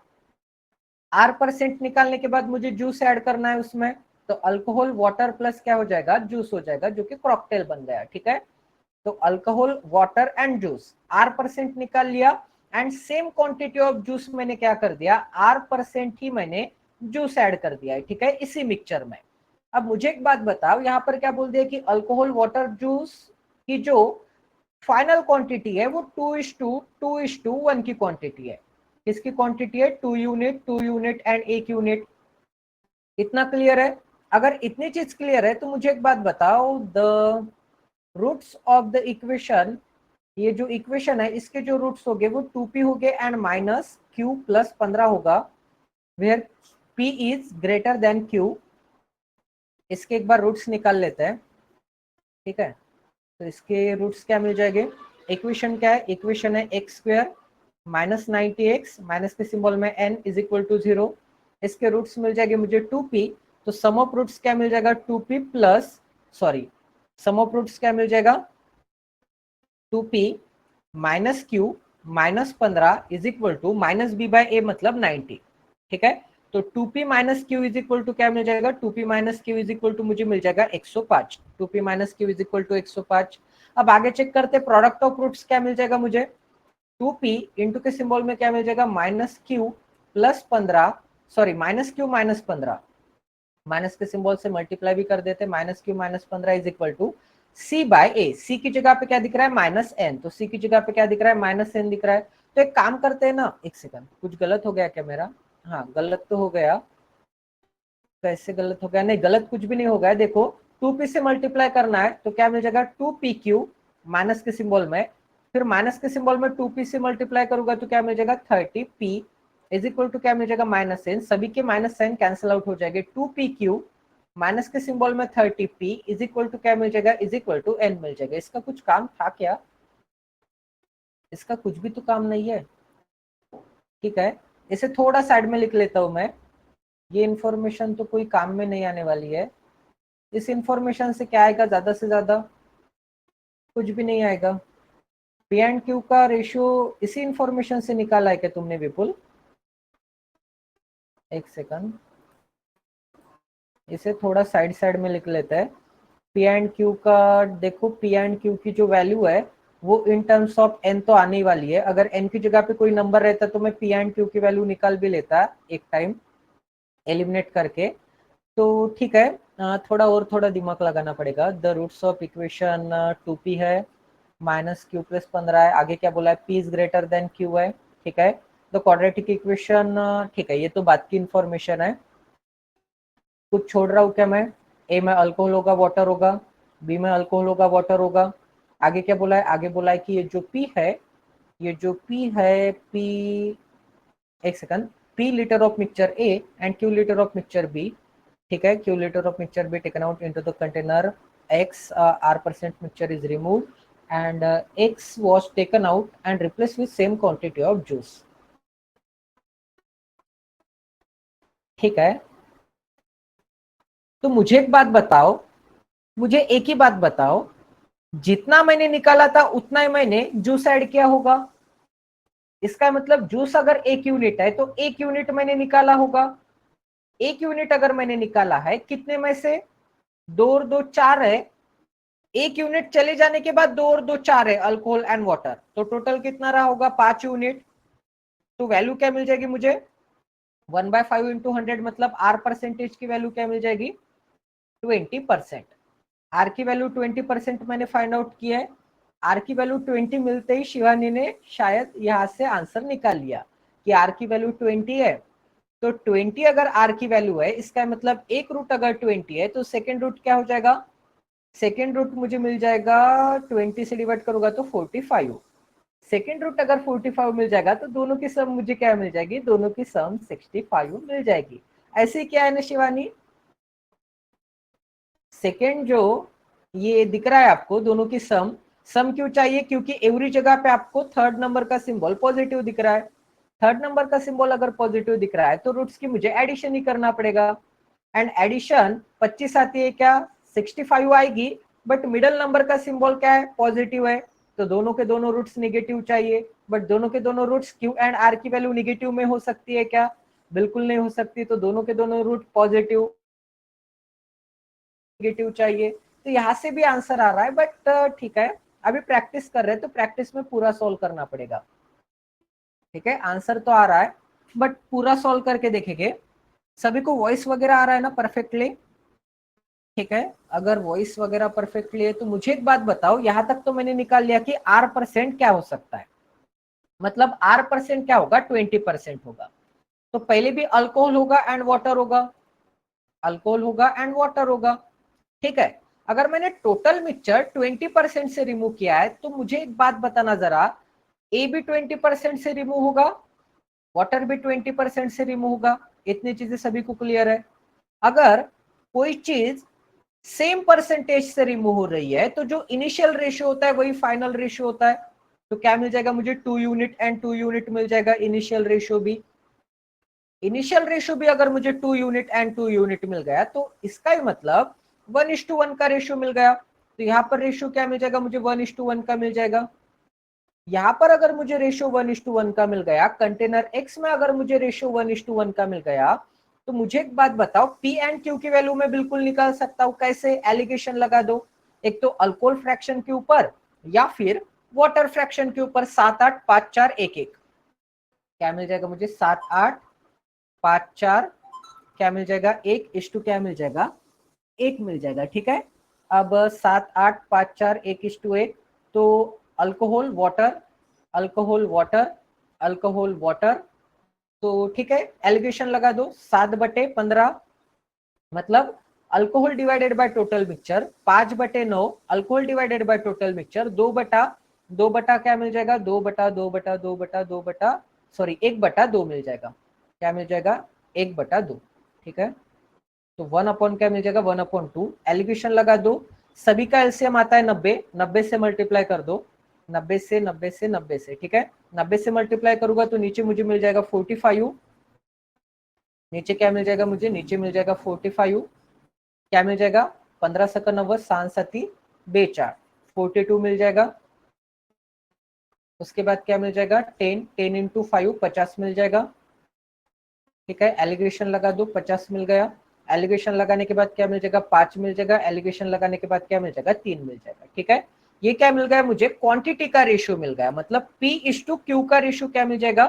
R% निकालने के बाद मुझे जूस ऐड करना है उसमें, तो अल्कोहल वाटर प्लस क्या हो जाएगा? जूस हो जाएगा, जो कि कॉकटेल बन गया। ठीक है, तो alcohol water and juice, R% निकाल लिया and same quantity of juice मैंने क्या कर दिया? R% ही मैंने जूस ऐड कर दिया है। ठीक है, इसी मिक्सचर में। अब मुझे एक बात बताओ, यहाँ पर क्या बोल दिया कि अल्कोहल वाटर जूस की जो फाइनल क्वांटिटी है वो 2:1 की क्वांटिटी है। किसकी क्वांटिटी है? 2 यूनिट, 2 यूनिट एंड 1 यूनिट। इतना क्लियर है? अगर इतनी चीज क्लियर है तो मुझे एक बात बताओ, the roots of the equation, ये जो इक्वेशन है इसके जो रूट्स हो गए वो 2p हो गए एंड माइनस q प्लस 15 होगा, where p is greater than q। इसके एक बार रूट्स निकाल लेते हैं। ठीक है, तो इसके रूट्स क्या मिल जाएंगे? इक्वेशन क्या है? इक्वेशन है x square minus 90x, minus के सिंबल में n इज इक्वल टू 0। इसके रूट्स मिल जाएंगे मुझे 2p, तो सम ऑफ रूट्स क्या मिल जाएगा? 2p plus, sorry, sum of roots क्या मिल जाएगा? 2p minus Q minus 15 is equal to minus B by A मतलब 90। ठीक है, तो 2p minus Q is equal to क्या मिल जाएगा? 2p minus Q is equal to मुझे मिल जाएगा 105। 2p minus Q is equal to 105। अब आगे चेक करते, प्रोडक्ट ऑफ रूट्स क्या मिल जाएगा मुझे? 2p इंटू के सिंबल में क्या मिल जाएगा? Minus Q plus 15, sorry minus Q minus 15, minus के सिंबल से मल्टीप्लाई भी कर देते, minus Q minus 15 is equal to C by A. C की जगह पे क्या दिख रहा है? माइनस एन, तो सी की जगह पे क्या दिख रहा है? माइनस एन दिख रहा है। तो एक काम करते हैं ना, एक सेकंड, कुछ गलत हो गया क्या मेरा? हाँ गलत तो हो गया। कैसे गलत हो गया? नहीं गलत कुछ भी नहीं हो गया। देखो 2p से मल्टीप्लाई करना है तो क्या मिल जाएगा? 2pq माइनस के सिंबल में, फिर माइनस के सिंबल में 2p से मल्टीप्लाई करूंगा तो क्या मिल जाएगा? 30p इज इक्वल टू क्या मिल जाएगा? Minus N. सभी के माइनस साइन कैंसिल आउट हो जाएंगे। 2pq माइनस के सिंबल में 30p इज इक्वल टू क्या मिल जाएगा? इज इक्वल टू n मिल जाएगा। इसका कुछ काम था क्या? इसका कुछ भी तो काम नहीं है। ठीक है, इसे थोड़ा साइड में लिख लेता हूं मैं। ये इंफॉर्मेशन तो कोई काम में नहीं आने वाली है। इस इंफॉर्मेशन से क्या आएगा? ज्यादा से ज्यादा कुछ भी नहीं आएगा। पी एंड क्यू का रेशियो इसी इंफॉर्मेशन से निकाला है क्या तुमने विपुल? एक सेकंड, इसे थोड़ा साइड साइड में लिख लेते हैं। पी एंड क्यू का देखो, पी एंड क्यू की जो वैल्यू है वो इन टर्म्स ऑफ एन तो आने वाली है। अगर एन की जगह पे कोई नंबर रहता तो मैं पी एंड क्यू की वैल्यू निकाल भी लेता एक टाइम एलिमिनेट करके। तो ठीक है, थोड़ा दिमाग लगाना पड़ेगा। The roots of equation 2p है, माइनस क्यू प्लस 15 है, आगे क्या बोला है? p is greater than q है। ठीक है, तो क्वाड्रेटिक इक्वेशन, ठीक है, ये तो बात की इंफॉर्मेशन है। कुछ छोड़ रहा हूँ क्या मैं? ए में अल्कोहल होगा, वाटर होगा, बी में अल्कोहल होगा, वाटर होगा। आगे क्या बोला है? आगे बोला है कि ये जो पी है, ये जो पी है, पी, एक second, P litre of mixture A and Q litre of mixture B, ठीक है, Q litre of mixture B taken out into the container x, r% mixture is removed and x was taken out and replaced with same quantity of juice, ठीक है। तो मुझे एक बात बताओ, मुझे एक ही बात बताओ, जितना मैंने निकाला था उतना ही मैंने जूस ऐड किया होगा। इसका मतलब जूस अगर 1 यूनिट है तो 1 यूनिट मैंने निकाला होगा। 1 यूनिट अगर मैंने निकाला है, कितने में से? 2 और 2 4 है। 1 यूनिट चले जाने के बाद 2 और 2 4 है, अल्कोहल एंड वाटर, तो टोटल कितना रहा होगा? 5 यूनिट। तो वैल्यू क्या मिल जाएगी मुझे? 1/5 इंटू 100, मतलब आर परसेंटेज की वैल्यू क्या मिल जाएगी? 20%। आर की वैल्यू 20% मैंने फाइंड आउट किया है। आर की वैल्यू 20 मिलते ही शिवानी ने शायद यहां से आंसर निकाल लिया कि आर की वैल्यू 20 है। तो 20 अगर आर की वैल्यू है, इसका मतलब एक रूट अगर 20 है तो सेकेंड रूट क्या हो जाएगा? सेकेंड रूट मुझे मिल जाएगा, 20 से डिवाइड करूंगा तो 45। सेकेंड रूट अगर 45 मिल जाएगा तो दोनों की सम मुझे क्या मिल जाएगी? दोनों की सम 65 मिल जाएगी। ऐसे क्या है ना शिवानी, सेकेंड जो ये दिख रहा है आपको, दोनों की सम, सम क्यों चाहिए? क्योंकि एवरी जगह पे आपको थर्ड नंबर का सिंबल पॉजिटिव दिख रहा है। थर्ड नंबर का सिंबल अगर पॉजिटिव दिख रहा है तो रूट्स की मुझे एडिशन ही करना पड़ेगा। एंड एडिशन 25 आती है क्या? 65 आएगी, बट मिडल नंबर का सिंबल क्या है? पॉजिटिव है, तो दोनों के दोनों रूट्स निगेटिव चाहिए। बट दोनों के दोनों रूट्स क्यू एंड आर की वैल्यू निगेटिव में हो सकती है क्या? बिल्कुल नहीं हो सकती। तो दोनों के दोनों रूट पॉजिटिव निगेटिव चाहिए। तो यहाँ से भी आंसर आ रहा है, बट ठीक है, अभी प्रैक्टिस कर रहे हैं तो प्रैक्टिस में पूरा सॉल्व करना पड़ेगा। ठीक है, आंसर तो आ रहा है बट पूरा सॉल्व करके देखेंगे। सभी को वॉइस वगैरह आ रहा है ना परफेक्टली? ठीक है, अगर वॉइस वगैरह परफेक्टली है तो मुझे एक बात बताओ, यहां तक तो मैंने निकाल लिया कि आर परसेंट क्या हो सकता है। मतलब आर परसेंट क्या होगा? 20% होगा। तो पहले भी अल्कोहल होगा एंड वाटर होगा, अल्कोहल होगा एंड वाटर होगा, ठीक है। अगर मैंने टोटल मिक्सचर 20% से रिमूव किया है तो मुझे एक बात बताना जरा, ए भी 20% से रिमूव होगा, वाटर भी 20% से रिमूव होगा। इतनी चीजें सभी को क्लियर है? अगर कोई चीज सेम परसेंटेज से रिमूव हो रही है तो जो इनिशियल रेशियो होता है वही फाइनल रेशियो होता है। तो क्या मिल जाएगा मुझे? 2 यूनिट एंड 2 यूनिट मिल जाएगा। इनिशियल रेशियो भी, इनिशियल रेशियो भी अगर मुझे 2 यूनिट एंड 2 यूनिट मिल गया तो इसका ही मतलब 1:1 का रेशियो मिल गया। तो यहाँ पर रेशियो क्या मिल जाएगा मुझे? 1:1 का मिल जाएगा। यहाँ पर अगर मुझे रेशियो 1:1 का मिल गया, कंटेनर एक्स में अगर मुझे रेशियो 1:1 का मिल गया, तो मुझे एक बात बताओ, पी एंड क्यू की वैल्यू मैं बिल्कुल निकाल सकता हूँ। कैसे? एलिगेशन लगा दो, एक तो अल्कोहल फ्रैक्शन के ऊपर या फिर वाटर फ्रैक्शन के ऊपर। 7 8 5 4 1 1 क्या मिल जाएगा मुझे? 7 8 5 4 क्या मिल जाएगा? 1:2 क्या मिल जाएगा? 1 मिल जाएगा, ठीक है। अब 7 8 5 4 1:1, तो alcohol water, alcohol water, alcohol water, तो ठीक है, एलिगेशन लगा दो। 7/15 मतलब alcohol divided by total mixture, 5/9 alcohol divided by total mixture, 2/2 क्या मिल जाएगा? 2/2/2/2/2 सॉरी 1/2 मिल जाएगा। क्या मिल जाएगा? 1/2, ठीक है। तो 1 अपॉन क्या मिल जाएगा? 1/2। एलिगेशन लगा दो, सभी का एलसीएम आता है 90, 90 से मल्टीप्लाई कर दो, 90 से 90 से 90 से, ठीक है। 90 से मल्टीप्लाई करूंगा तो नीचे मुझे मिल जाएगा 45। नीचे क्या मिल जाएगा मुझे? नीचे मिल जाएगा 45। क्या मिल जाएगा? 15 सका 90, 7 बेचार 42 मिल जाएगा। उसके बाद क्या मिल जाएगा? 10, 10 इंटू 5 50 मिल जाएगा, ठीक है। एलिगेशन लगा दो, 50 मिल गया। एलिगेशन लगाने के बाद क्या मिल जाएगा? 5 मिल जाएगा। एलिगेशन लगाने के बाद क्या मिल जाएगा? 3 मिल जाएगा, ठीक है। ये क्या मिल गया मुझे? क्वांटिटी का रेशियो मिल गया। मतलब P:Q का रेशियो क्या मिल जाएगा?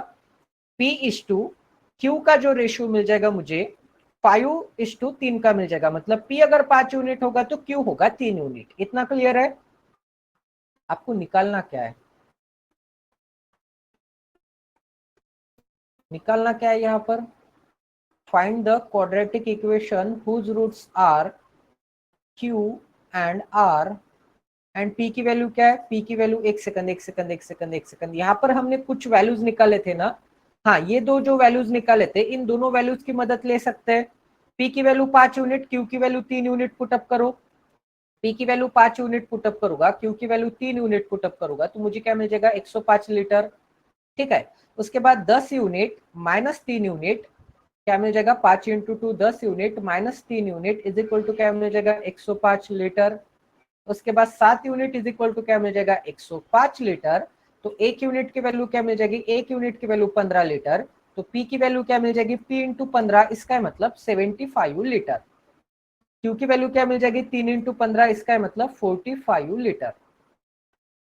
P:Q का जो रेशियो मिल जाएगा मुझे 5:3 का मिल जाएगा। मतलब P अगर 5 यूनिट होगा तो Q होगा 3 यूनिट। इतना क्लियर है? आपको निकालना क्या है? निकालना क्या है यहाँ पर? Find the quadratic equation whose roots are Q and R and P की वैल्यू क्या है, पी की वैल्यू एक सेकंड, यहाँ पर हमने कुछ वैल्यूज निकाले थे ना। हाँ, ये दो जो वैल्यूज निकाले थे, इन दोनों वैल्यूज की मदद ले सकते हैं। पी की वैल्यू 5 यूनिट, क्यू की वैल्यू 3 यूनिट पुटअप करो। पी की वैल्यू 5 यूनिट पुटअप करूंगा, क्यू की वैल्यू 3 यूनिट पुटअप करूंगा, तो मुझे क्या मिल जाएगा, 105 लीटर। ठीक है, उसके बाद 10 यूनिट माइनस 3 यूनिट क्या मिल जाएगा, 5 into 2 10 unit minus 3 unit is equal to क्या मिल जाएगा, 105 लीटर। उसके बाद 7 यूनिट इज इक्वल टू क्या मिल जाएगा, 105 लीटर। तो एक यूनिट की वैल्यू क्या मिल जाएगी, एक यूनिट की वैल्यू 15 लीटर। तो पी की वैल्यू क्या मिल जाएगी, पी इंटू 15, इसका मतलब 75 लीटर। क्यू की वैल्यू क्या मिल जाएगी, 3 इंटू 15, इसका मतलब 45 लीटर।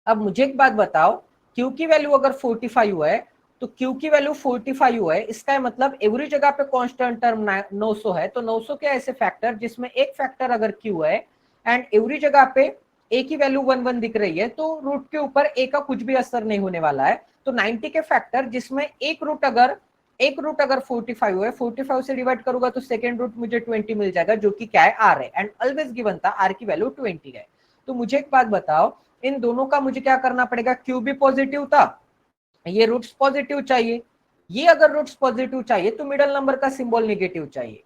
अब मुझे एक बात बताओ, क्यू की वैल्यू अगर 45 है तो क्यू की वैल्यू 45 है, इसका मतलब एवरी जगह पे कांस्टेंट टर्म 900 है। तो 900 के ऐसे फैक्टर जिसमें एक फैक्टर अगर क्यू है एंड एवरी जगह पे ए की वैल्यू 1 1 दिख रही है, तो रूट के ऊपर ए का कुछ भी असर नहीं होने वाला है। तो 90 के फैक्टर जिसमें एक रूट अगर 45 है, 45 से डिवाइड करूंगा तो सेकेंड रूट मुझे 20 मिल जाएगा, जो कि क्या है, आर है। एंड ऑलवेज गिवन था आर की वैल्यू 20 है। तो मुझे एक बात बताओ, इन दोनों का मुझे क्या करना पड़ेगा, क्यू भी पॉजिटिव था, ये रूट्स पॉजिटिव चाहिए। ये अगर रूट्स पॉजिटिव चाहिए तो मिडल नंबर का सिंबल नेगेटिव चाहिए।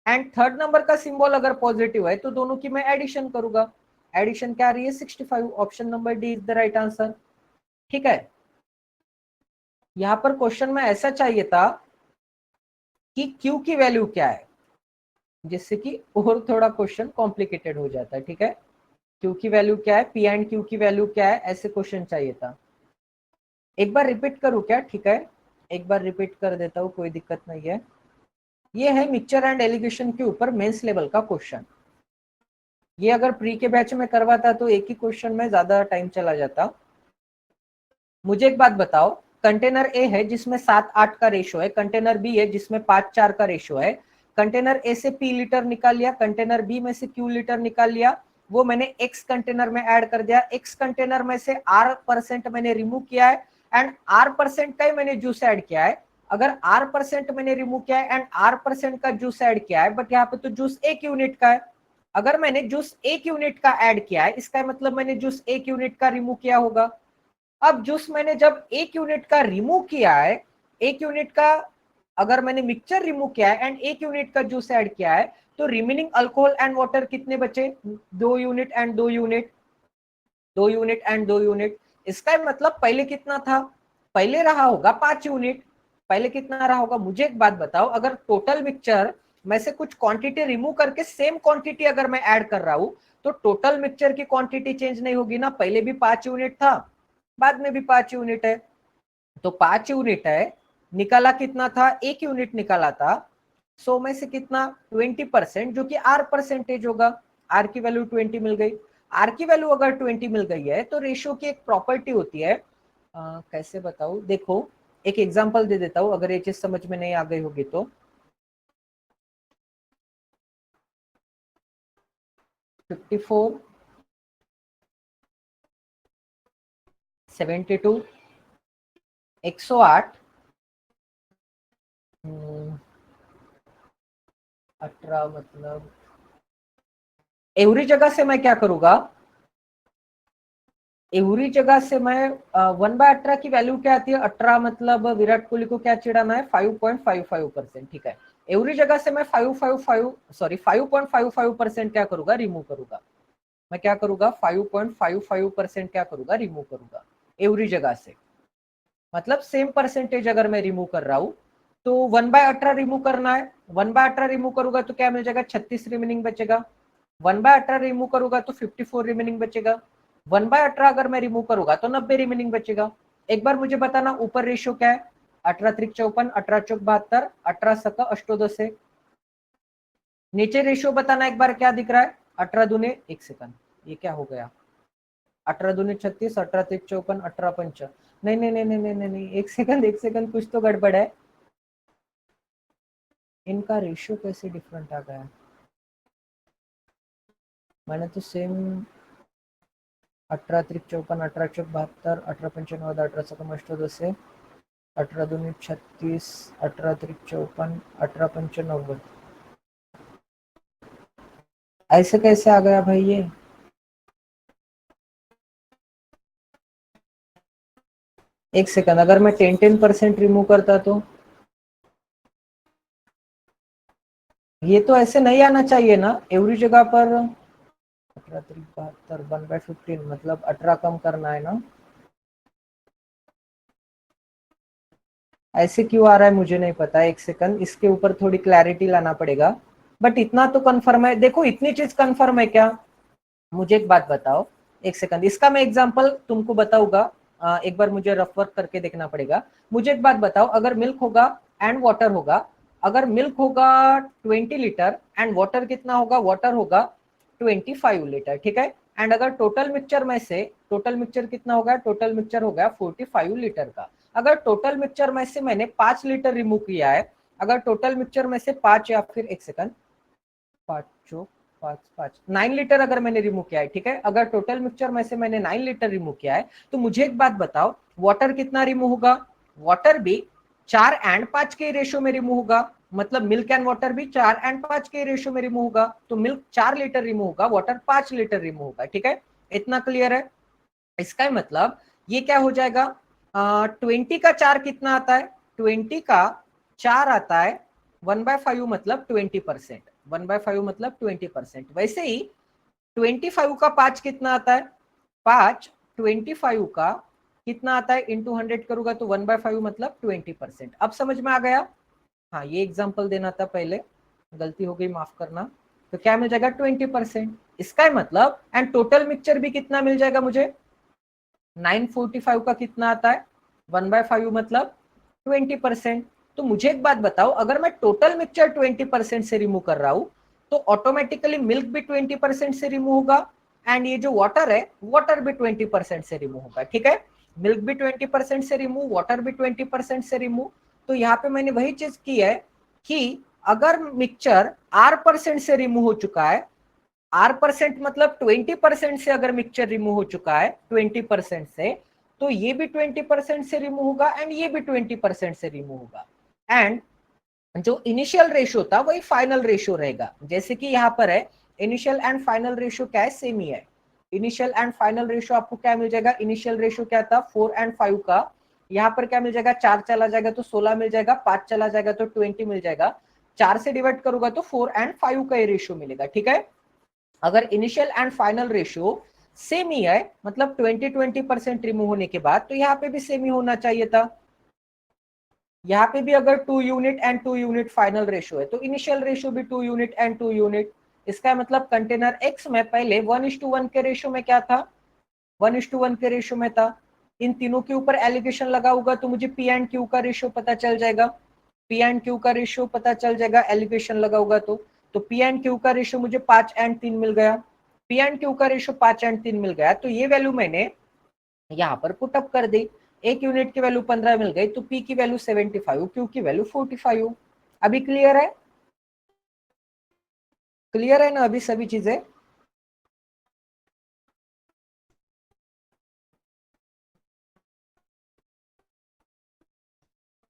एंड थर्ड नंबर का सिंबल अगर पॉजिटिव है तो दोनों की मैं एडिशन करूंगा। एडिशन क्या आ रही है, 65। Option number D is the right answer. ठीक है, यहां पर क्वेश्चन में ऐसा चाहिए था कि क्यू की वैल्यू क्या है, जिससे कि और थोड़ा क्वेश्चन कॉम्प्लिकेटेड हो जाता है। ठीक है, क्यू की वैल्यू क्या है, पी एंड क्यू की वैल्यू क्या है, ऐसे क्वेश्चन चाहिए था। एक बार रिपीट करूं क्या, ठीक है, एक बार रिपीट कर देता हूं, कोई दिक्कत नहीं है। ये है मिक्सचर एंड एलिगेशन के ऊपर मेंस लेवल का क्वेश्चन। ये अगर प्री के बैच में करवाता तो एक ही क्वेश्चन में ज्यादा टाइम चला जाता। मुझे एक बात बताओ, कंटेनर ए है जिसमें 7 8 का रेशो है, कंटेनर बी है जिसमें 5 4 का रेशो है। कंटेनर ए से पी लीटर निकाल लिया, कंटेनर बी में से क्यू लीटर निकाल लिया, वो मैंने एक्स कंटेनर में ऐड कर दिया। एक्स कंटेनर में से R% मैंने रिमूव किया है एंड R% का ही मैंने जूस ऐड किया है। अगर R% मैंने रिमूव किया है एंड R% का जूस ऐड किया है, बट यहाँ पे तो जूस 1 यूनिट का है। अगर मैंने जूस 1 यूनिट का ऐड किया है, इसका मतलब मैंने जूस 1 यूनिट का रिमूव किया होगा। अब जूस मैंने जब 1 यूनिट का रिमूव किया है, 1 यूनिट का अगर मैंने मिक्सचर रिमूव किया है एंड 1 यूनिट का जूस ऐड किया है, तो रिमेनिंग अल्कोहल एंड वाटर कितने बचे, 2 unit and 2 unit, 2 unit and 2 unit. इसका मतलब पहले कितना था, पहले रहा होगा 5 यूनिट। पहले कितना रहा होगा, मुझे एक बात बताओ, अगर टोटल मिक्सचर में से कुछ क्वांटिटी रिमूव करके सेम क्वांटिटी अगर मैं ऐड कर रहा हूं, तो टोटल मिक्सचर की क्वांटिटी चेंज नहीं होगी ना। पहले भी 5 यूनिट था, बाद में भी 5 यूनिट है। तो 5 यूनिट है, निकाला कितना था, 1 यूनिट निकाला था। 100 में से कितना, 20%, जो कि आर परसेंटेज होगा। आर की वैल्यू 20 मिल गई। आर की वैल्यू अगर 20 मिल गई है तो रेशियो की एक प्रॉपर्टी होती है, कैसे बताऊं, देखो एक एग्जांपल दे देता हूं, अगर ये चीज समझ में नहीं आ गई होगी तो। 54, 72, 108, 18, मतलब एवरी जगह से मैं क्या करूंगा, एवरी जगह से मैं 1/18 की वैल्यू क्या आती है, 18 मतलब विराट कोहली को क्या चिढ़ाना है, 5.55%। ठीक है, एवरी जगह से मैं 5.55% क्या करूंगा, रिमूव करूंगा। मैं क्या करूंगा, 5.55% क्या करूंगा, रिमूव करूंगा एवरी जगह से। मतलब सेम परसेंटेज अगर मैं रिमूव कर रहा हूं तो 1/18 रिमूव करना है। 1/18 रिमूव करूंगा तो क्या मिल जाएगा, 36 रिमेनिंग बचेगा। 1/18 रिमूव करूंगा तो 54 रिमेनिंग बचेगा। 1/18 अगर मैं रिमूव करूंगा तो 90 रिमेनिंग बचेगा। एक बार मुझे बताना ऊपर रेशियो क्या है, 18 त्रिक 54, 18 चौक 72, 18 सका अष्टोदश है। नीचे रेशियो बताना एक बार क्या दिख रहा है, 18 दूने, एक सेकंड, ये क्या हो गया, 18 दूने 36, 18 त्रिक 54, 18 पंच, नहीं नहीं नहीं नहीं नहीं नहीं, एक सेकंड एक सेकंड, कुछ तो गड़बड़ है। इनका रेशियो कैसे डिफरेंट आ गया, मैंने तो सेम 18 त्रिक 54, 18 चौक 72, 18 पंचानवे, 18 सकम अष्टोदश है। 18 दूनी 36, 18 त्रिक 54, 18 पंच 90। ऐसे कैसे आ गया भाई ये? एक सेकंड, अगर मैं 10% रिमूव करता तो ये तो ऐसे नहीं आना चाहिए ना एवरी जगह पर। 18 त्रिक 72, 1/15 मतलब 18 कम करना है ना। ऐसे क्यों आ रहा है मुझे नहीं पता, एक सेकंड, इसके ऊपर थोड़ी क्लैरिटी लाना पड़ेगा। बट इतना तो कंफर्म है, देखो इतनी चीज कंफर्म है क्या? मुझे एक बात बताओ, एक सेकंड, इसका मैं एग्जांपल तुमको बताऊंगा। एक बार मुझे रफ वर्क करके देखना पड़ेगा। मुझे एक बात बताओ, अगर मिल्क होगा एंड वाटर होगा, अगर मिल्क होगा 20 लीटर एंड वाटर कितना होगा? वाटर होगा 25 लीटर, ठीक है। एंड अगर टोटल मिक्सचर में से, टोटल मिक्सचर कितना होगा? टोटल मिक्सचर हो गया 45 लीटर का। अगर टोटल मिक्सचर में से मैंने 5 लीटर रिमूव किया है, अगर टोटल मिक्सचर में से 5 या फिर एक सेकंड, 5 5 5 9 लीटर अगर मैंने रिमूव किया है, ठीक है, अगर टोटल मिक्सचर में से मैंने 9 लीटर रिमूव किया है, तो मुझे एक बात बताओ, वाटर कितना रिमूव होगा? वाटर भी 4:5 के रेशियो में रिमूव होगा। मतलब मिल्क एंड वाटर भी 4:5 के रेशियो में रिमूव होगा। तो मिल्क 4 लीटर रिमूव होगा, वाटर 5 लीटर रिमूव होगा, ठीक है। इतना क्लियर है? इसका मतलब ये क्या हो जाएगा? 20 का 4 कितना आता है? 20 का 4 आता है 1/5 मतलब 20%। 1/5 मतलब 20%। वैसे ही 25 का 5 कितना आता है? 5 25 का कितना आता है? इंटू 100 करूंगा तो 1/5 मतलब 20%। अब समझ में आ गया? हाँ, ये एग्जांपल देना था पहले, गलती हो गई, माफ करना। तो क्या मिल जाएगा? 20%। इसका मतलब एंड टोटल मिक्सचर भी कितना मिल जाएगा मुझे? 945 का कितना आता है? 1/5 मतलब 20%। तो मुझे एक बात बताओ, अगर मैं टोटल मिक्सचर 20% से रिमूव कर रहा हूं, तो ऑटोमेटिकली मिल्क भी 20% से रिमूव होगा, एंड ये जो वाटर है, वाटर भी 20% से रिमूव होगा, ठीक है। मिल्क भी 20% से रिमूव, वाटर भी 20% से रिमूव। तो यहाँ पे मैंने वही चीज की है कि अगर मिक्सचर R% से रिमूव हो चुका है, R% मतलब 20% से अगर मिक्सचर रिमूव हो चुका है 20% से, तो ये भी 20% से रिमूव होगा एंड ये भी 20% से रिमूव होगा। एंड जो इनिशियल रेशियो था वही फाइनल रेशियो रहेगा। जैसे कि यहाँ पर है, इनिशियल एंड फाइनल रेशियो क्या है? सेम ही है। इनिशियल एंड फाइनल रेशियो आपको क्या मिल जाएगा? इनिशियल रेशियो क्या था? 4 एंड 5 का। यहाँ पर क्या मिल जाएगा? 4 चला जाएगा तो 16 मिल जाएगा, 5 चला जाएगा तो 20 मिल जाएगा, 4 से डिवाइड करूंगा तो 4 एंड 5 का ये रेशियो मिलेगा, ठीक है। अगर initial and final ratio same ही है, मतलब 20% रिमूव होने के बाद, तो यहाँ पे भी सेम ही होना चाहिए था। यहाँ पे भी अगर 2 unit and 2 unit final ratio है, तो इनिशियल रेशियो भी 2 यूनिट एंड 2 यूनिट। इसका मतलब कंटेनर एक्स में पहले 1:1 के रेशियो में क्या था? 1:1 के रेशियो में था। इन तीनों के ऊपर एलिगेशन लगा होगा तो मुझे पी एंड क्यू का रेशियो पता चल जाएगा। पी एंड क्यू का रेशियो पता चल जाएगा, एलिगेशन लगा होगा तो पी एंड क्यू का रेशियो मुझे 5 एंड 3 मिल गया। पी एंड क्यू का रेशियो 5 एंड 3 मिल गया, तो ये वैल्यू मैंने यहाँ पर पुटअप कर दी। एक यूनिट की वैल्यू 15 मिल गई, तो पी की वैल्यू 75, क्यू की वैल्यू 45। अभी क्लियर है? क्लियर है ना अभी सभी चीजें?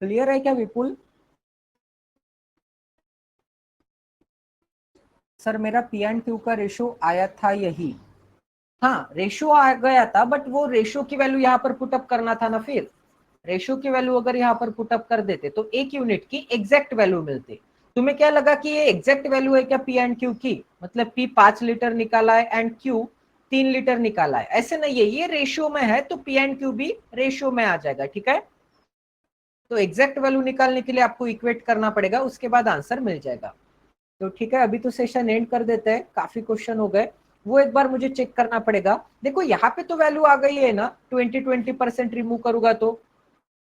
क्लियर है क्या विपुल? सर मेरा पी एंड क्यू का रेशियो आया था यही। हाँ, रेशियो आ गया था, बट वो रेशियो की वैल्यू यहाँ पर पुटअप करना था ना। फिर रेशियो की वैल्यू अगर यहाँ पर पुटअप कर देते तो एक यूनिट की एग्जैक्ट वैल्यू मिलती। तुम्हें क्या लगा कि ये एग्जैक्ट वैल्यू है क्या पी एंड क्यू की? मतलब पी 5 लीटर निकाला है एंड क्यू 3 लीटर निकाला है, ऐसे नहीं है। ये रेशियो में है तो पी एंड क्यू भी रेशियो में आ जाएगा, ठीक है। तो एग्जैक्ट वैल्यू निकालने के लिए आपको इक्वेट करना पड़ेगा, उसके बाद आंसर मिल जाएगा। तो ठीक है, अभी तो सेशन एंड कर देते हैं, काफी क्वेश्चन हो गए। वो एक बार मुझे चेक करना पड़ेगा। देखो यहाँ पे तो वैल्यू आ गई है ना, 20% रिमूव करूंगा तो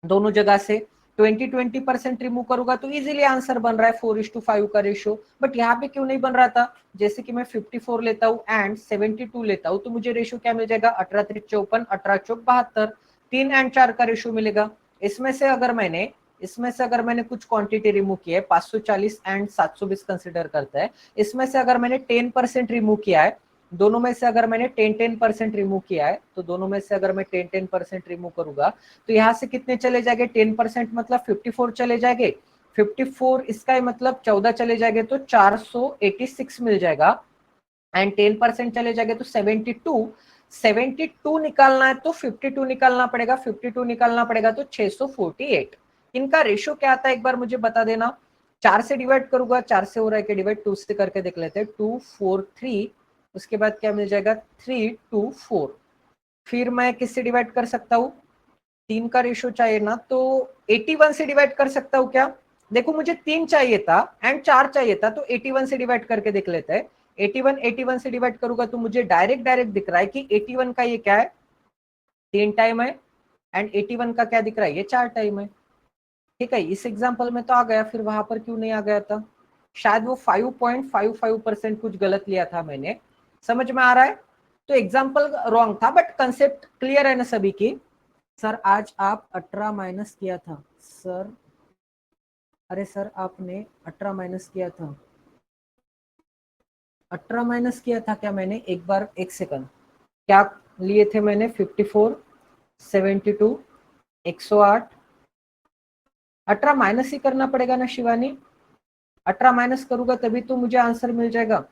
दोनों जगह से 20% रिमूव करूंगा तो इजीली आंसर बन रहा है 4:5 का रेशियो। बट यहाँ पे क्यों नहीं बन रहा था? जैसे कि मैं 54 लेता हूँ एंड 72 लेता हूँ, तो मुझे रेशियो क्या मिल जाएगा? 18 त्रिक 54, 18 चौक 72, 3 एंड 4 का रेशियो मिलेगा। इसमें से अगर मैंने कुछ क्वांटिटी रिमूव की है, 540 एंड 720 कंसिडर करता है, इसमें से अगर मैंने 10% रिमूव किया है, दोनों में से अगर मैंने 10% रिमूव किया है, तो दोनों में से अगर मैं 10% रिमूव करूंगा तो यहाँ से कितने चले जाएंगे? 10% मतलब 54 चले जाएंगे। 54 इसका मतलब 14 चले जाएंगे तो 486 मिल जाएगा। एंड 10% चले जाएंगे तो 72। 72 निकालना है तो 52 निकालना पड़ेगा, 52 निकालना पड़ेगा तो 648। इनका रेशियो क्या आता है एक बार मुझे बता देना। 4 से डिवाइड करूंगा, 4 से हो रहा है कि डिवाइड, 2 से करके देख लेते हैं। 2 4 3, उसके बाद क्या मिल जाएगा? 3 2 4। फिर मैं किससे डिवाइड कर सकता हूँ? 3 का रेशियो चाहिए ना, तो 81 से डिवाइड कर सकता हूँ क्या? देखो मुझे 3 चाहिए था एंड 4 चाहिए था, तो 81 से डिवाइड करके देख लेते हैं। 81 से डिवाइड करूंगा तो मुझे डायरेक्ट दिख रहा है कि 81 का ये क्या है? 3 टाइम है। एंड 81 का क्या दिख रहा है? ये 4 टाइम है। ठीक है, इस एग्जाम्पल में तो आ गया, फिर वहां पर क्यों नहीं आ गया था? शायद वो 5.55% कुछ गलत लिया था मैंने। समझ में आ रहा है? तो एग्जाम्पल रॉन्ग था, बट कंसेप्ट क्लियर है ना सभी की? सर आज आप 18 माइनस किया था सर। अरे सर आपने 18 माइनस किया था, 18 माइनस किया था क्या मैंने? एक बार, एक सेकंड, क्या लिए थे मैंने? 54, 72, 108। 18 माइनस ही करना पड़ेगा ना शिवानी? 18 माइनस करूंगा तभी तो मुझे आंसर मिल जाएगा।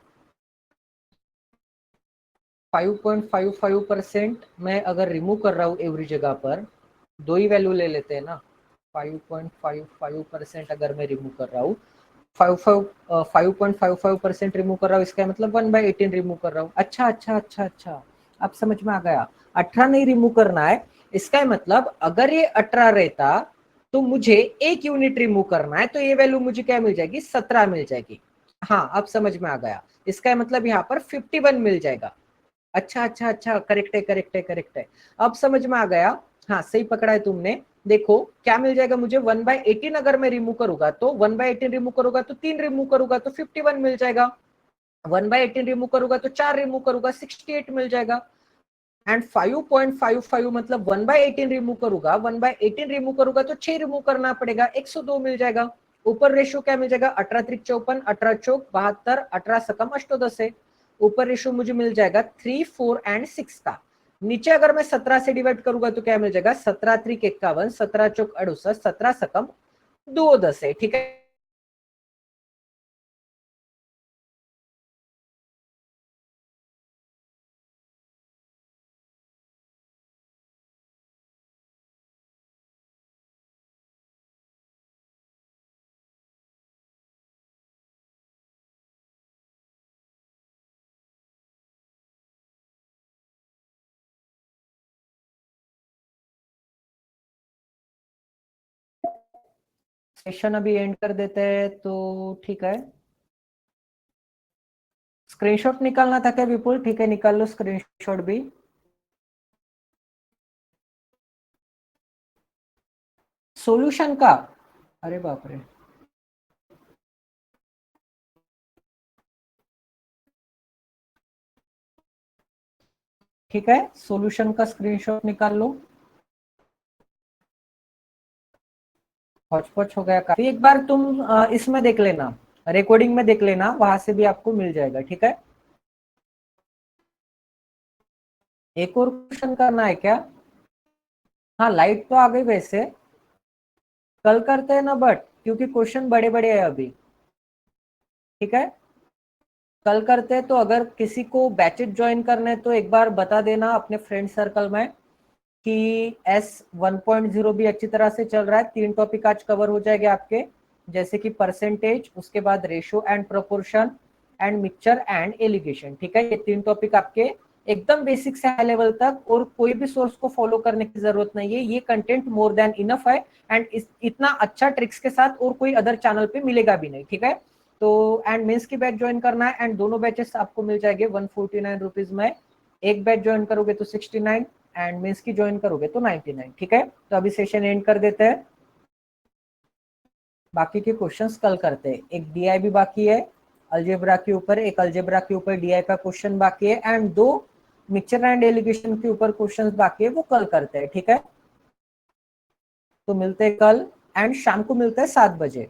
5.55% मैं अगर रिमूव कर रहा हूँ एवरी जगह पर, दो ही वैल्यू ले लेते हैं ना। 5.55% अगर मैं रिमूव कर रहा हूँ, 5.55% रिमूव कर रहा हूँ, इसका मतलब 1/18 रिमूव कर रहा हूँ। अच्छा अच्छा अच्छा अच्छा, अब समझ में आ गया। 18 नहीं रिमूव करना है, इसका मतलब अगर ये 18 रहता तो मुझे 1 यूनिट रिमूव करना है, तो ये वैल्यू मुझे क्या मिल जाएगी? 17 मिल जाएगी। हाँ अब समझ में आ गया, इसका मतलब यहाँ पर 51 मिल जाएगा। अच्छा अच्छा अच्छा, करेक्ट है करेक्ट है करेक्ट है, अब समझ में आ गया। हाँ सही पकड़ा है तुमने। देखो क्या मिल जाएगा मुझे? 1/18 अगर मैं रिमूव करूंगा तो 1/18 रिमूव करूंगा तो 3 रिमूव करूंगा तो 51 मिल जाएगा। 1/18 रिमूव करूंगा तो 4 रिमूव करूंगा 68 मिल जाएगा। एंड 5.55 मतलब 1/18 रिमूव करूंगा, 1/18 रिमूव करूंगा तो 6 रिमूव करना पड़ेगा, 102 मिल जाएगा। ऊपर रेशियो क्या मिल जाएगा? 18 त्रिक 54, 18 चौक 72, 18 सकम अष्टोदश है। ऊपर रेशियो मुझे मिल जाएगा 3 4 एंड 6 का। नीचे अगर मैं 17 से डिवाइड करूंगा तो क्या मिल जाएगा? 17 त्रिक 51, 17 चौक 68, 17 सकम 2 10 है। ठीक है, सेशन अभी एंड कर देते हैं तो ठीक है। स्क्रीनशॉट निकालना था क्या विपुल? ठीक है निकाल लो स्क्रीनशॉट भी। सॉल्यूशन का? अरे बाप रे, ठीक है सॉल्यूशन का स्क्रीनशॉट निकाल लो। हॉचपॉच हो गया काफी, एक बार तुम इसमें देख लेना, रिकॉर्डिंग में देख लेना, वहां से भी आपको मिल जाएगा। ठीक है, एक और क्वेश्चन करना है क्या? हाँ लाइट तो आ गई वैसे, कल करते हैं ना, बट क्योंकि क्वेश्चन बड़े बड़े हैं अभी। ठीक है, कल करते हैं, तो अगर किसी को बैचेज ज्वाइन करने हैं तो एक बार बता देना अपने फ्रेंड सर्कल में कि S 1.0 भी अच्छी तरह से चल रहा है। 3 टॉपिक आज कवर हो जाएंगे आपके, जैसे कि परसेंटेज, उसके बाद ratio and proportion and mixture and allegation. ठीक है, ये 3 टॉपिक आपके एकदम बेसिक से हाई लेवल तक, और कोई भी सोर्स को फॉलो करने की जरूरत नहीं है, ये कंटेंट मोर देन इनफ है। एंड इतना अच्छा ट्रिक्स के साथ और कोई अदर चैनल पे मिलेगा भी नहीं। ठीक है, तो एंड मेंस की बैच ज्वाइन करना है, एंड दोनों बैचेस आपको मिल जाएंगे 149 रुपीज में। एक बैच ज्वाइन करोगे तो 69 एंड मेंस की ज्वाइन करोगे तो 99। ठीक है, तो अभी सेशन एंड कर देते हैं, बाकी के क्वेश्चंस कल करते हैं। एक डीआई भी बाकी है अलजेब्रा के ऊपर, एक अलजेब्रा के ऊपर डीआई का क्वेश्चन बाकी है, एंड 2 मिक्सचर एंड एलिगेशन के ऊपर क्वेश्चंस बाकी है, वो कल करते हैं। ठीक है, तो मिलते हैं कल, एंड शाम को मिलते हैं 7 बजे।